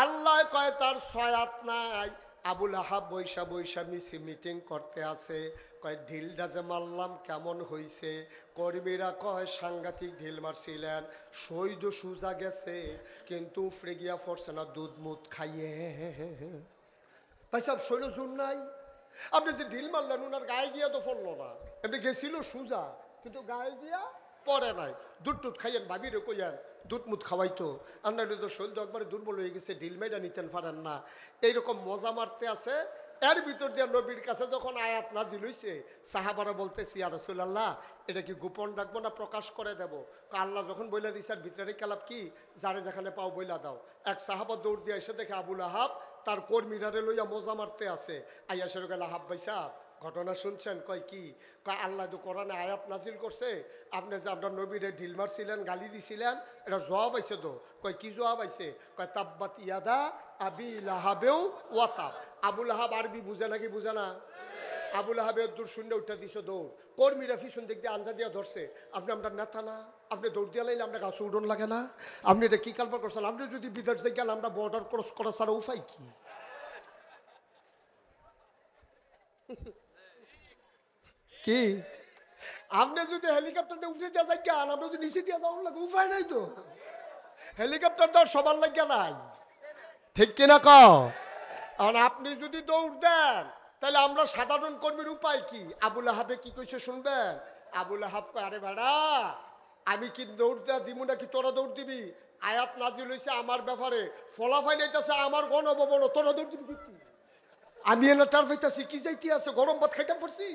আল্লাহ কয় তার 6 হাত নাই। আবুল আহাব বৈশা বৈশা মিটিং করতে আছে, কয় ঢিলটা যে মারলাম কেমন হইছে? কর্মীরা কয় সাংঘাতিক ঢিল মারছিলেন, শহীদ সুজা গেছে, কিন্তু উফরে গিয়া পড়ছে না দুধ মুধ খাইয়ে। ভাই সব শৈল জোর নাই। আপনি যে ঢিল মারলেন, ওনার গায়ে গিয়া তো পড়লো না, এমনি গেছিল সুজা, কিন্তু গায়ে গিয়া পরে নাই। দুধ টুধ খাইয়েন, ভাবিরে কইয়েন দুধ মুধ খাওয়াইতো। আপনার তো শরীর তো একবারে দুর্বল হয়ে গেছে, ঢিল মেয়েটা নিতেন পারেন না। এইরকম মজা মারতে আছে। এর ভিতর দিয়ে নবীর কাছে যখন আয়াত নাজিল হইছে, সাহাবারা বলতেছি, ইয়া রাসূলুল্লাহ, এটা কি গোপন রাখবো না প্রকাশ করে দেব? আল্লাহ যখন বইলা দিছে, আর ভিতরে কালাপ কি, যারে যেখানে পাও বইলা দাও। এক সাহাবা দৌড় দিয়ে এসে দেখে আবুল আহাব তার কর্মীরারে লইয়া মজা মারতে আছে। আইয়া সেরকম গেল, আহাব ভাই সাহ ঘটনা শুনছেন? কয় কি? কয় আল্লাহ তো কোরআনে আয়াত নাজিল করছে, আপনি যে আপনার নবীরে ঢিল মারছিলেন, গালি দিছিলেন, এটা জবাব আইছে তো। কয় কি জবাব আইছে? কয় তাব্বাত ইয়াদা আবি লাহাবেও ওয়াতাব। আবুল আহাব আরবি বুঝে নাকি বুঝে না? আবুল আহাবের দূর শূন্য উঠা দিছে দৌড়, কর্মীরা পিছন দিক দিয়ে আঞ্জা দিয়া ধরছে। আপনি আমরা নেতা না? আপনি দৌড় দিয়া লাইলে আমরা গাছ উডন লাগে না? আপনি এটা কি কালপার করছেন? আপনি যদি বিদেশ যাই গেলে আমরা বর্ডার ক্রস করা ছাড়া উপায় কি? কি আপনি যদি হেলিকপ্টার দিয়ে উঠে দিয়া যাই গান, আমরা যদি নিচে দিয়া যাওয়ার লাগে উপায় নাই তো। হেলিকপ্টার তো সবার লাগিয়া নাই, ঠিক কিনা কও? আর আপনি যদি দৌড় দেন, তাহলে আমরা সাধারণ কর্মীর উপায় কি? আবুল আহাবে কি কইছে শুনবেন? আবুল আহাব কয়, আরে বেড়া, আমি কি দৌড় দেওয়া দিব নাকি তোরা দৌড় দিবি? আয়াত নাজিল হইছে আমার ব্যাপারে, ফলাফাই নাইতেছে আমার গণভবন, তোরা দৌড় দিবি কিন্তু। আমি এনে টার পাইতেছি কি যাইতে আছে, গরম ভাত খাইতাম পারছি,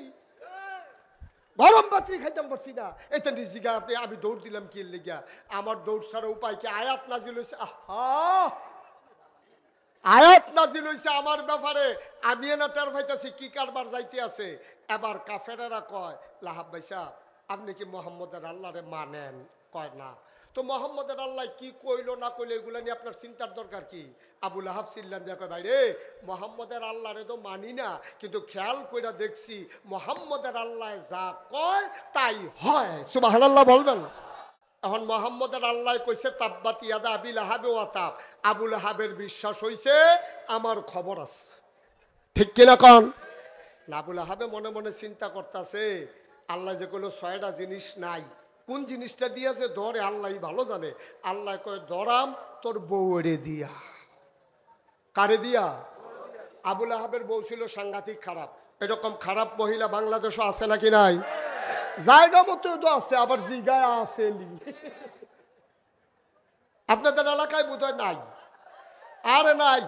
গরম ভাত খাইতাম পারছি না। এটা নিজে আপনি আমি দৌড় দিলাম কি লেগিয়া? আমার দৌড় ছাড়া উপায় কি? আয়াত নাজিল হইছে, আহা, আয়াত নাজিল হইছে আমার ব্যাপারে, আমি এনে টার পাইতেছি কি কারবার যাইতে আছে। এবার কাফেরেরা কয়, লাহাব ভাই সাহেব, আপনি কি মোহাম্মদের আল্লাহরে মানেন? কয় না। তো মোহাম্মদের আল্লাহ কি কইলো না কইলো এগুলো নিয়ে আপনার চিন্তার দরকার কি? আবু লাহাব চিল্লান দেখো ভাই রে, মোহাম্মদের আল্লাহরে তো মানি না, কিন্তু খেয়াল কইরা দেখছি মোহাম্মদের আল্লাহ যা কয় তাই হয়। সুবহানাল্লাহ বলবেন। এখন মোহাম্মদের আল্লাহ কইছে তাব্বাত ইয়াদা আবি লাহাবে ওয়া তাব, আবু লাহাবের বিশ্বাস হইছে আমার খবর আছে, ঠিক কিনা কন? আবু লাহাবে মনে মনে চিন্তা করতেছে আল্লাহ যে কোনো 6টা জিনিস নাই, কোন জিনিসটা দিয়েছে ধরে আল্লাহই ভালো জানে। আল্লাহ কয় ধরাম তোর বউরে দিয়া। কারে দিয়া? আবু লাহাবের বউ ছিল সাংঘাতিক খারাপ। এরকম খারাপ মহিলা বাংলাদেশও আছে নাকি নাই? জায়গা মতো তো আছে, আবার জিগায় আছে। আপনাদের এলাকায় বোধহয় নাই। আরে নাই,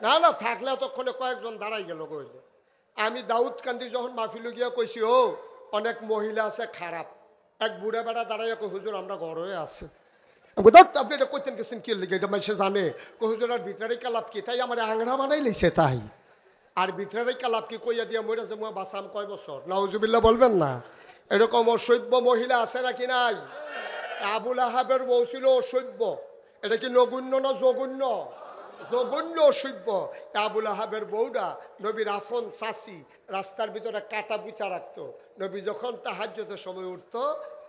না না, থাকলে ততক্ষণে কয়েকজন দাঁড়াই গেল কইলে। আমি দাউদকান্দি যখন মাহফিলে গিয়া কইছি ও অনেক মহিলা আছে খারাপ, এক বুড়া বেড়া দাঁড়াইয়া কই হুজুর আমরা ঘরে আছে। আপনি এটা কইতেন গেছেন কি লিগে, এটা মানুষে জানে হুজুর আর ভিতরে কালাপ কি, তাই আমার আংরা বানাই লইছে তাই। আর ভিতরে কালাপ কি কইয়া দিয়া মরে যে মই বাঁচাম কয় বছর, নাউজুবিল্লাহ বলবেন না। এরকম অসভ্য মহিলা আছে নাকি নাই? আবু লাহাবের বউ ছিল অসভ্য। এটা কি নগণ্য না জঘন্য? জঘন্য অসভ্য। আবু লাহাবের বউটা নবীর আফন চাচি, রাস্তার ভিতরে কাটা পিঠা রাখতো। নবী যখন তাহাজ্জুদের সময় উঠতো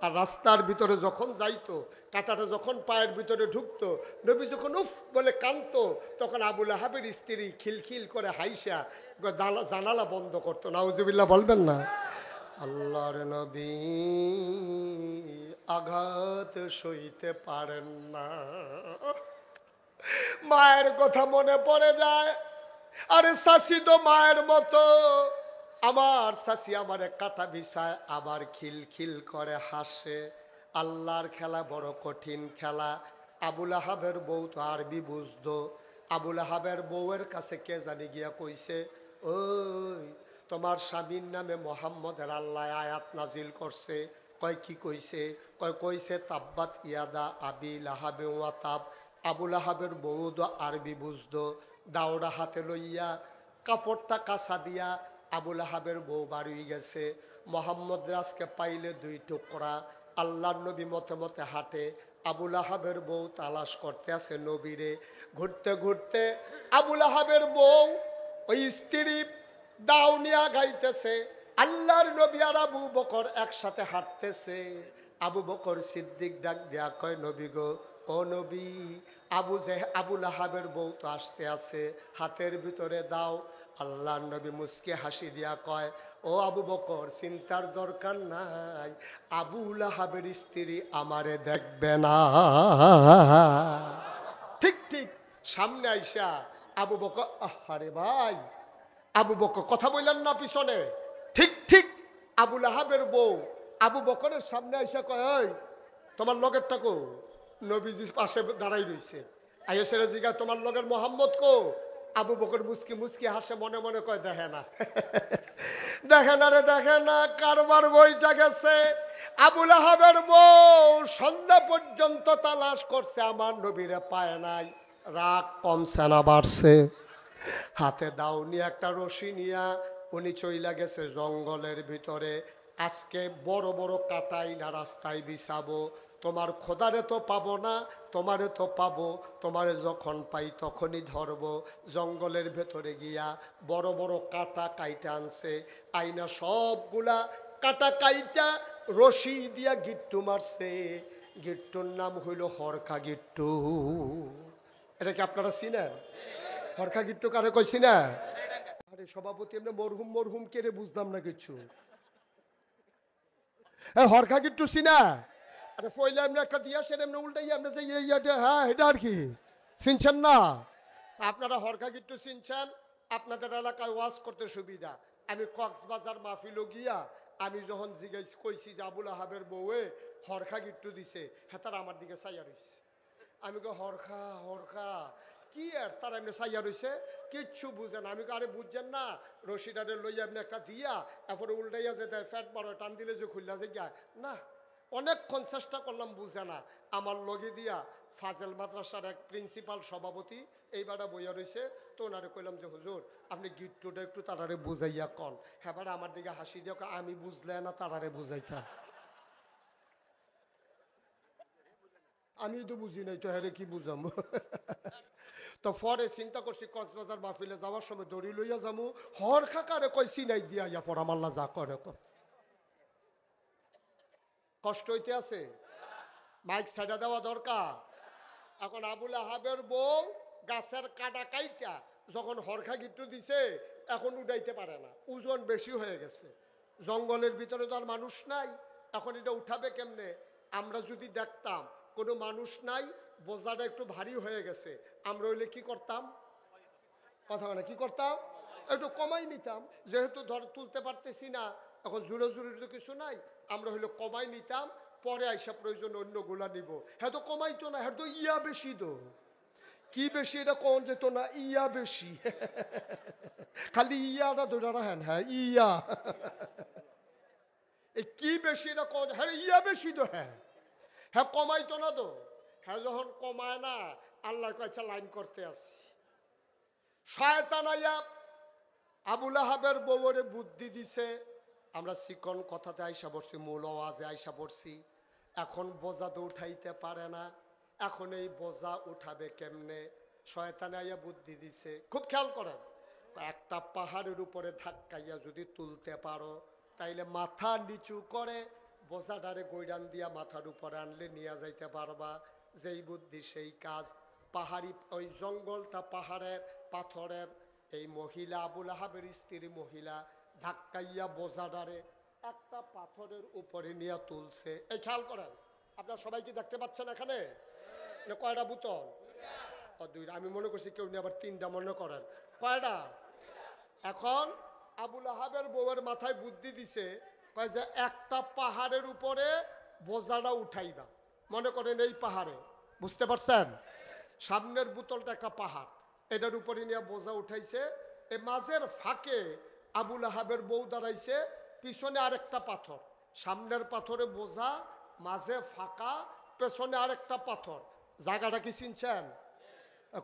আর রাস্তার ভিতরে যখন যাইতো, কাটাটা যখন পায়ের ভিতরে ঢুকতো, নবী যখন উফ বলে কাঁদতো, তখন আবু লাহাবের স্ত্রী খিলখিল করে হাইসা জানালা বন্ধ করতো। নাউজুবিল্লাহ বলবেন না। আল্লাহর নবী আঘাত সইতে পারেন না, মায়ের কথা মনে পড়ে যায়। আরে শাশি তো মায়ের মতো, আমার শাশি আমারে কাটা বিছায় আবার খিলখিল করে হাসে। আল্লাহর খেলা বড় কঠিন খেলা। আবু লাহাবের বউ তো আরবি বুঝতো। আবু লাহাবের বউয়ের কাছে কে জানি গিয়া কইছে, ওই তোমার স্বামীর নামে মোহাম্মদের আল্লাহ আয়াত নাজিল করছে। কয় কি কইছে? কইছে তাব্বাত ইয়াদা আবি লাহাবে ওয়া তাব। আবু লাহাবের বউ তো আরবি বুঝতো। দাওড়া হাতে লইয়া কাপড়টা কাছা দিয়া আবু লাহাবের বউ বাড়ি গেছে। মোহাম্মদ রাজকে পাইলে 2 টুকরা। আল্লাহর নবী মতে মতে হাঁটে। আবু লাহাবের বউ তালাশ করতে আছে নবীরে। ঘুরতে ঘুরতে আবু লাহাবের বউ ওই স্ত্রী দাউনিয়া গাইতেছে। আল্লাহর নবী আর আবু বকর একসাথে হাঁটতেছে। আবু বকর সিদ্দিক ডাক দেয়া কয়, নবী গো, ও নবী, আবু লাহাবের বউ তো আসতে আছে, হাতের ভিতরে দাও। আল্লাহর নবী মুস্কি হাসি দিয়া কয়, ও আবু বকর চিন্তার দরকার নাই, আবু লাহাবের স্ত্রী আমারে দেখবে না। ঠিক ঠিক সামনে আইসা আবু বকর, আরে ভাই আবু বকর কথা বললেন না পিছনে। ঠিক ঠিক আবু লাহাবের বউ আবু বকরের সামনে আইসা কয়, ওই তোমার লগেরটা কো? নবীজি পাশে দাঁড়াই রইছে। আইয়া সেরে জিগা, তোমার লগের মোহাম্মদ কো? আবু বকর মুস্কি মুস্কি হাসে, মনে মনে কয়, দেখে না দেখে না রে, দেখে না, কারবার বইটা গেছে। আবু লাহাবের বউ সন্ধ্যা পর্যন্ত তালাশ করছে, আমার নবীরে পায় নাই। রাগ কমছে না বাড়ছে? হাতে দাউনি একটা রশি নিয়া উনি চইলা গেছে জঙ্গলের ভিতরে। আজকে বড় বড় কাটাই না রাস্তায় বিছাবো, তোমার খোদারে তো পাবো না, তোমারে তো পাবো, তোমারে যখন পাই তখনই ধরবো। জঙ্গলের ভেতরে গিয়া বড় বড় কাটা কাইটা আনছে, আইনা সবগুলা কাটা কাইটা রশি দিয়া গিট্টু মারছে। গিট্টুর নাম হইল হরকা গিট্টু। এটা কি আপনারা চিনেন? হরকা গিট্টু কারে কইছি না? আরে সভাপতি এমনি মরহুম মরহুম কে রে, বুঝলাম না কিছু। হরকা গিট্টু চিনা? আরে ফইলে এমনি একটা দিয়া সে এমনি উল্টাই এমনি যে ইয়ে, হ্যাঁ এটা আর কি চিনছেন না? আপনারা হরকা গিট্টু চিনছেন? আপনাদের এলাকায় ওয়াজ করতে সুবিধা। আমি কক্সবাজার মাহফিলে গিয়া আমি যখন জিজ্ঞেস কইছি যে আবু লাহাবের বউয়ে হরকা গিট্টু দিছে, হ্যাঁ তারা আমার দিকে চাইয়া রইছে। আমি কো হরকা হরকা কি? আর তারা এমনি চাইয়া রইছে, কিচ্ছু বুঝে না। আমি আরে বুঝছেন না, রশিদারে লইয়া এমনি একটা দিয়া এরপরে উল্টাইয়া যে দেয়, ফ্যাট বড় টান দিলে যে খুললা যে গিয়া না। অনেকক্ষণ চেষ্টা করলাম, বুঝে না। আমার লগে দিয়া ফাজেল মাদ্রাসার এক প্রিন্সিপাল সভাপতি এইবারে বইয়া রয়েছে, তো ওনারে কইলাম যে হুজুর আপনি গিট্টুটা একটু তারারে বুঝাইয়া কন। হ্যাঁ আমার দিকে হাসি দিয়ে আমি বুঝলে না, তারারে বুঝাইতা। আমি তো বুঝি নাই তো হ্যাঁ কি বুঝাম। তো পরে চিন্তা করছি কক্সবাজার মাহফিলে যাওয়ার সময় দড়ি লইয়া যামু, হর খাকারে কই সিনাই দিয়া ইয়া পর আমাল্লা যা করে কষ্ট হইতে আছে, মাইক সাইডা দেওয়া দরকার। এখন আবুল আহাবের বউ গাছের কাটা কাইটা যখন হরখা গিট্টু দিছে এখন উঠাইতে পারে না, ওজন বেশি হয়ে গেছে, জঙ্গলের ভিতরে তো আর মানুষ নাই, এখন এটা উঠাবে কেমনে? আমরা যদি দেখতাম কোনো মানুষ নাই, বোঝাটা একটু ভারী হয়ে গেছে, আমরা হইলে কি করতাম? কথা মানে কি করতাম? একটু কমাই নিতাম, যেহেতু ধর তুলতে পারতেছি না, এখন জুড়ে জুড়ে তো কিছু নাই, আমরা হইলে কমাই নিতাম, পরে আইসা প্রয়োজন অন্যগুলা নিব। হ্যাঁ তো কমাইতো না, হ্যাঁ তো ইয়া বেশি তো, কি বেশি এটা কোন যেত না, ইয়া বেশি। খালি ইয়াটা ধরে রাখেন, হ্যাঁ ইয়া, এই কি বেশি এটা কোন, হ্যাঁ ইয়া বেশি তো, হ্যাঁ হ্যাঁ কমাইতো না তো, হ্যাঁ যখন কমায় না আল্লাহ কাছে লাইন করতে আসি। শয়তান আইয়া আবুল আহাবের বউরে বুদ্ধি দিছে, আমরা চিকন কথাতে আইসা পড়ছি, মূল আওয়াজে আইসা পড়ছি, এখন বোঝা তো উঠাইতে পারে না, এখন এই বোঝা উঠাবে কেমনে? শয়তানে আইয়া বুদ্ধি দিছে, খুব খেয়াল করেন, একটা পাহাড়ের উপরে ধাক্কাইয়া যদি তুলতে পারো তাইলে মাথা নিচু করে বোঝাটারে গৈরান দিয়া মাথার উপরে আনলে নিয়ে যাইতে পারবা। যেই বুদ্ধি সেই কাজ। পাহাড়ি ওই জঙ্গলটা পাহাড়ের পাথরের, এই মহিলা আবুল আহাবের স্ত্রী মহিলা ধাক্কাইয়া বোঝাটারে একটা পাথরের উপরে নিয়ে তুলছে। এই খেয়াল করেন, আপনারা সবাই কি দেখতে পাচ্ছেন এখানে? কয়টা বোতল? দুইটা, আমি মনে করছি কেউ নিয়ে আবার তিনটা মনে করেন। কয়টা? এখন আবুল আহাবের বউয়ের মাথায় বুদ্ধি দিছে, কয় যে একটা পাহাড়ের উপরে বোঝাটা উঠাইবা। মনে করেন এই পাহাড়ে, বুঝতে পারছেন, সামনের বোতলটা একটা পাহাড়, এটার উপরে নিয়ে বোঝা উঠাইছে, এই মাঝের ফাঁকে আবুল আহাবের বউ দাঁড়াইছে, পিছনে আরেকটা পাথর, সামনের পাথরে বোঝা, মাঝে ফাঁকা, পেছনে আরেকটা পাথর। জায়গাটা কি চিনছেন?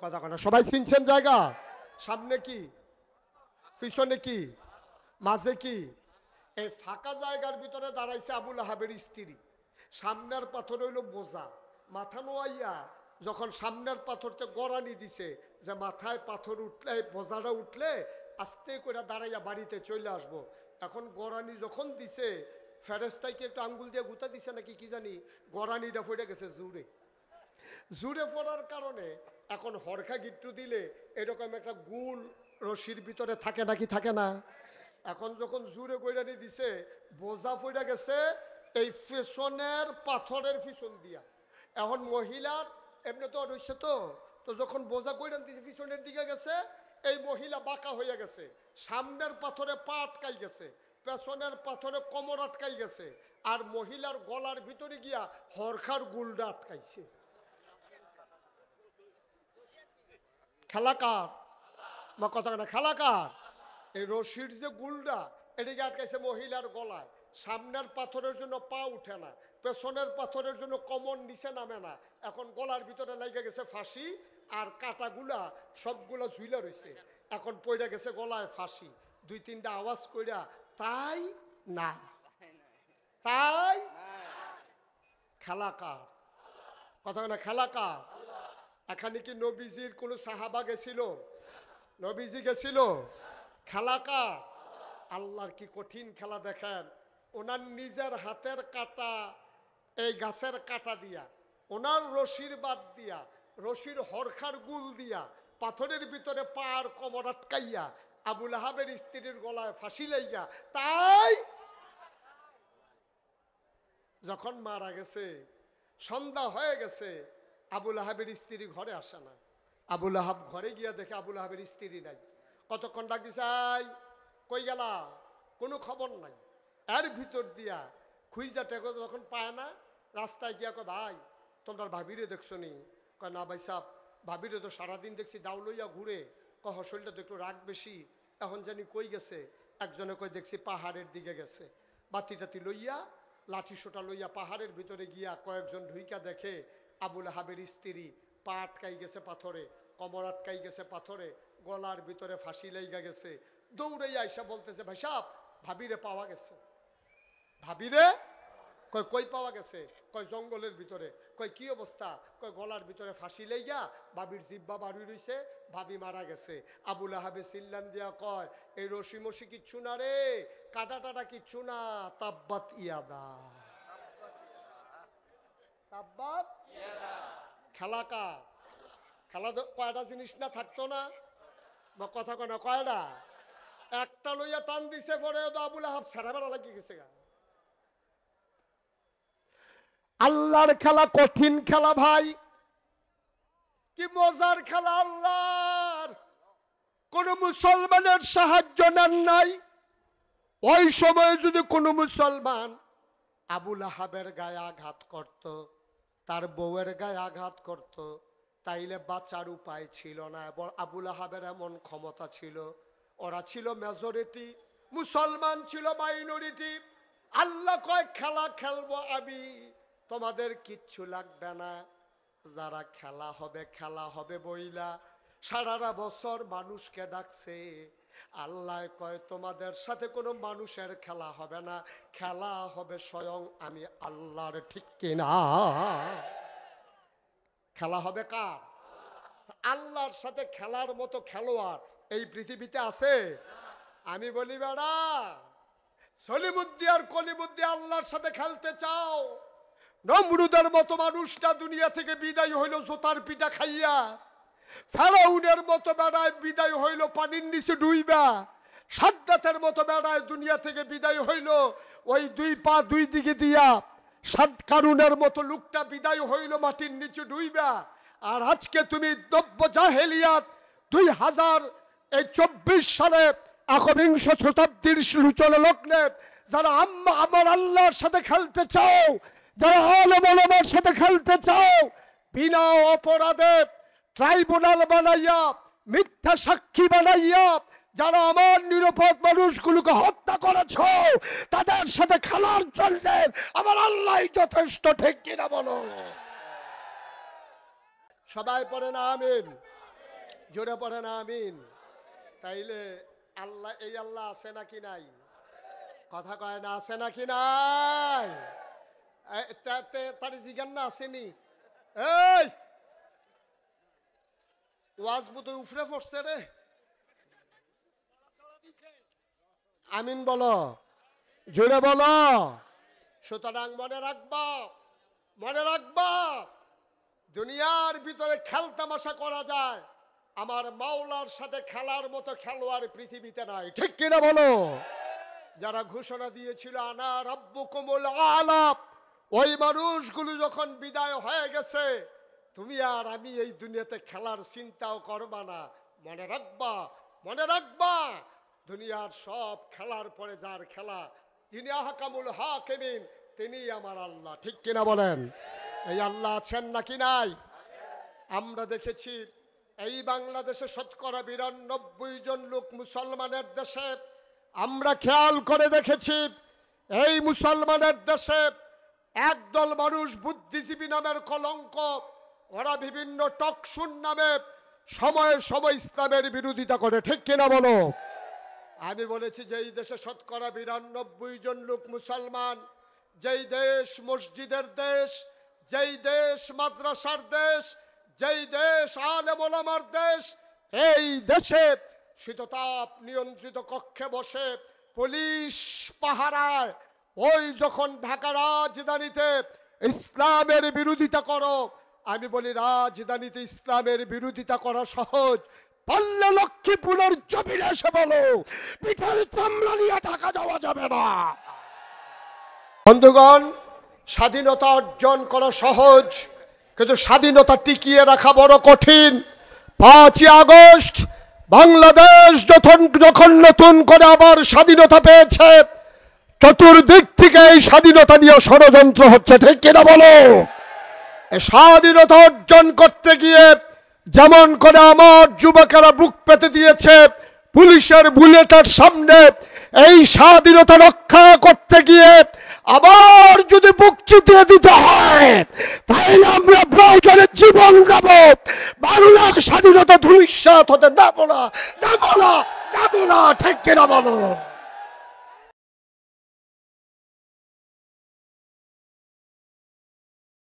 কথা কথা সবাই চিনছেন জায়গা? সামনে কি, পিছনে কি, মাঝে কি? এই ফাঁকা জায়গার ভিতরে দাঁড়াইছে আবুল আহাবের স্ত্রী, সামনের পাথর হইল বোঝা, মাথা নোয়াইয়া যখন সামনের পাথরতে গড়ানি দিছে যে মাথায় পাথর উঠলে বোঝাটা উঠলে আস্তে করে দাঁড়াইয়া বাড়িতে চলে আসবো, এখন গড়ানি যখন দিছে ফেরেস্তাইকে একটু আঙ্গুল দিয়ে গুতা দিছে নাকি কি জানি, গড়ানিটা ফেটে গেছে জুড়ে, জুড়ে পড়ার কারণে এখন হরখা গিট্টু দিলে এরকম একটা গুল রশির ভিতরে থাকে নাকি থাকে না? এখন যখন জুড়ে গৈরানি দিছে বোঝা ফইরা গেছে এই পেছনের পাথরের পিছন দিয়া। এখন মহিলার এমনি তো রয়েছে তো, তো যখন বোঝা গৈরান দিছে পিছনের দিকে গেছে, এই মহিলা বাঁকা হয়ে গেছে, সামনের পাথরে পা আটকাই গেছে, পেছনের পাথরে কোমর আটকাই গেছে, আর মহিলার গলার ভিতরে গিয়া হরখার গুলডা আটকাইছে। খেলাকার বা কথা না, খেলাকার এই রশির যে গুলডা এদিকে আটকাইছে মহিলার গলায়, সামনের পাথরের জন্য পা উঠে না, পেছনের পাথরের জন্য কোমর নিচে নামে না, এখন গলার ভিতরে লেগে গেছে ফাঁসি, আর কাটাগুলা সবগুলা ঝুইলা রয়েছে, এখন পড়ে গেছে গলায় ফাঁসি। দুই তিনটা আওয়াজ কইরা তাই না, তাই খেলাকার কথা না, খেলাকার। এখানে কি নবীজির কোনো সাহাবা গেছিল? নবীজি গেছিল? খেলাকার। আল্লাহর কি কঠিন খেলা দেখেন, ওনার নিজের হাতের কাটা এই গাছের কাটা দিয়া, ওনার রশির বাদ দিয়া, রশির হরখার গুল দিয়া, পাথরের ভিতরে পার কোমর আটকাইয়া আবুল আহাবের স্ত্রীর গলায় ফাঁসি লাইয়া, তাই যখন মারা গেছে সন্ধ্যা হয়ে গেছে, আবুল আহাবের স্ত্রী ঘরে আসে না। আবুল আহাব ঘরে গিয়া দেখে আবুল আহাবের স্ত্রী নাই, কতক্ষণ ডাক দিছে, কই গেলা, কোনো খবর নাই। এর ভিতর দিয়া খুঁজা টেকো যখন পায় না, রাস্তায় গিয়া কয় ভাই তোমরা ভাবিরে দেখছো নি? কয় না ভাই সাহ, ভাবিরে তো সারাদিন দেখছি দাউ লইয়া ঘুরে, কয় হসলটা তো একটু রাগ বেশি, এখন জানি কই গেছে। একজনে কয় দেখছি পাহাড়ের দিকে গেছে, বাতি টাতি লইয়া লাঠি সোটা লইয়া পাহাড়ের ভিতরে গিয়া কয়েকজন ঢুইকা দেখে আবুল আহাবের স্ত্রী পা আটকাই গেছে পাথরে, কোমর আটকাই গেছে পাথরে, গলার ভিতরে ফাঁসি লাইগা গেছে। দৌড়ে আইসা বলতেছে ভাই সাহ, ভাবিরে পাওয়া গেছে, ভাবিরে কই কই পাওয়া গেছে? কই জঙ্গলের ভিতরে। কই কি অবস্থা? কই গলার ভিতরে ফাঁসি লেগা বাবির জিব্বা বাড়ি রইছে, ভাবি মারা গেছে। আবুল আহাবে চিল্লান দিয়া কয়, এই রশি মশি কিচ্ছু না রে, কাটা টাটা কিচ্ছু না, তাব্বাত ইয়াদা। তাব্বাত ইয়াদা। খেলা কার? খেলা কয়টা জিনিস না থাকতো না? বা কথা কয় না, কয়টা? একটা লইয়া টান দিছে, পরে তো আবুল আহাব ছেড়া বেড়া লাগিয়ে গেছে গা। আল্লাহর খেলা কঠিন খেলা ভাই, কি মজার খেলা। আল্লাহর কোন মুসলমানের সাহায্য নেন নাই। ওই সময় যদি কোন মুসলমান আবুল আহাবের গায়ে আঘাত করত, তার বউয়ের গায়ে আঘাত করত, তাইলে বাঁচার উপায় ছিল না। আবুল আহাবের এমন ক্ষমতা ছিল, ওরা ছিল মেজরিটি, মুসলমান ছিল মাইনরিটি। আল্লাহ কয় খেলা খেলবো আমি, তোমাদের কিচ্ছু লাগবে না। যারা খেলা হবে বইলা সারাটা বছর মানুষকে ডাকছে। আল্লাহ কয় তোমাদের সাথে কোনো মানুষের খেলা হবে না, খেলা হবে স্বয়ং আমি আল্লাহর। ঠিক কিনা? খেলা হবে কার? আল্লাহর সাথে খেলার মতো খেলোয়াড় এই পৃথিবীতে আছে? আমি বলি বেড়া, সলিমুদ্দি আর কলিমুদ্দি আল্লাহর সাথে খেলতে চাও? নমরুদের মতো মানুষটা দুনিয়া থেকে বিদায় হইল জোতার পিঠা খাইয়া। ফেরাউনের মতো বেড়ায় বিদায় হইল পানির নিচে ডুইবা। সাদ্দাতের মতো বেড়ায় দুনিয়া থেকে বিদায় হইল ওই দুই পা দুই দিকে দিয়া। সাদকারুনের মতো লোকটা বিদায় হইল মাটির নিচে ডুইবা। আর আজকে তুমি নব্য জাহেলিয়াত 2024 সালে একবিংশ শতাব্দীর সূচনা লগ্নে যারা আমার আল্লাহর সাথে খেলতে চাও, যারা আলেম ওলামার সাথে খেলতে চাও, বিনা অপরাধে ট্রাইব্যুনাল বানাইয়া, মিথ্যা সাক্ষী বানাইয়া যারা আমার নিরাপদ মানুষগুলোকে হত্যা করেছ, তাদের সাথে খেলার জন্য আমার আল্লাহ যথেষ্ট। ঠিক কিনা বলো? সবাই পড়ে না আমিন? জোরে পড়ে না আমিন? তাইলে আল্লাহ, এই আল্লাহ আছে নাকি নাই? কথা কয় না, আছে নাকি নাই? তার জিজ্ঞান না আসেনি? এই ওয়াজ বুতো উফরে পড়ছে রে। আমিন বলো, জোরে বলো। সুতরাং মনে রাখবা দুনিয়ার ভিতরে খেলতামাশা করা যায়, আমার মাওলার সাথে খেলার মতো খেলোয়াড় পৃথিবীতে নাই। ঠিক কিনা বলো? যারা ঘোষণা দিয়েছিল আনা রাব্বুকুমুল আলা, ওই মানুষগুলো যখন বিদায় হয়ে গেছে, তুমি আর আমি এই দুনিয়াতে খেলার চিন্তাও করবা না। মনে রাখবা দুনিয়ার সব খেলার পরে যার খেলা, যিনি আহকামুল হাকিমিন, তিনি আমার আল্লাহ। ঠিক কিনা বলেন? এই আল্লাহ আছেন নাকি নাই? আমরা দেখেছি এই বাংলাদেশে 92% জন লোক মুসলমানের দেশে। আমরা খেয়াল করে দেখেছি এই মুসলমানের দেশে একদল মানুষ বুদ্ধিজীবী নামের কলঙ্ক, ওরা বিভিন্ন টকশুন নামে সময়ে সময় ইসলামের বিরোধিতা করে। ঠিক কিনা বলো? আমি বলেছি যে এই দেশে 92% জন লোক মুসলমান, যেই দেশ মসজিদের দেশ, যেই দেশ মাদ্রাসার দেশ, যেই দেশ আলেম ওলামার দেশ, এই দেশে শীততাপ নিয়ন্ত্রিত কক্ষে বসে পুলিশ পাহারায় ওই যখন ঢাকা রাজধানীতে ইসলামের বিরোধিতা করো, আমি বলি রাজধানীতে ইসলামের বিরোধিতা করা সহজ, পারলে লক্ষ্মীপুরের জমিনে এসে বলো পিঠের চামড়া নিয়ে ঢাকা যাওয়া যাবে না। বন্ধুগণ, স্বাধীনতা অর্জন করা সহজ, কিন্তু স্বাধীনতা টিকিয়ে রাখা বড় কঠিন। 5ই আগস্ট বাংলাদেশ যখন নতুন করে আবার স্বাধীনতা পেয়েছে, চতুর্দিক থেকে এই স্বাধীনতা নিয়ে ষড়যন্ত্র হচ্ছে। ঠিক কিনা বলো? স্বাধীনতা অর্জন করতে গিয়ে যেমন করে আমার যুবকেরা বুক পেতে দিয়েছে পুলিশের বুলেটের সামনে, এই স্বাধীনতা রক্ষা করতে গিয়ে আবার যদি বুক চিতিয়ে দিতে হয়, তাহলে আমরা প্রয়োজনে জীবন দেব, বাংলার স্বাধীনতা ধূলিসাৎ হতে দেব না। ঠিক কিনা বলো?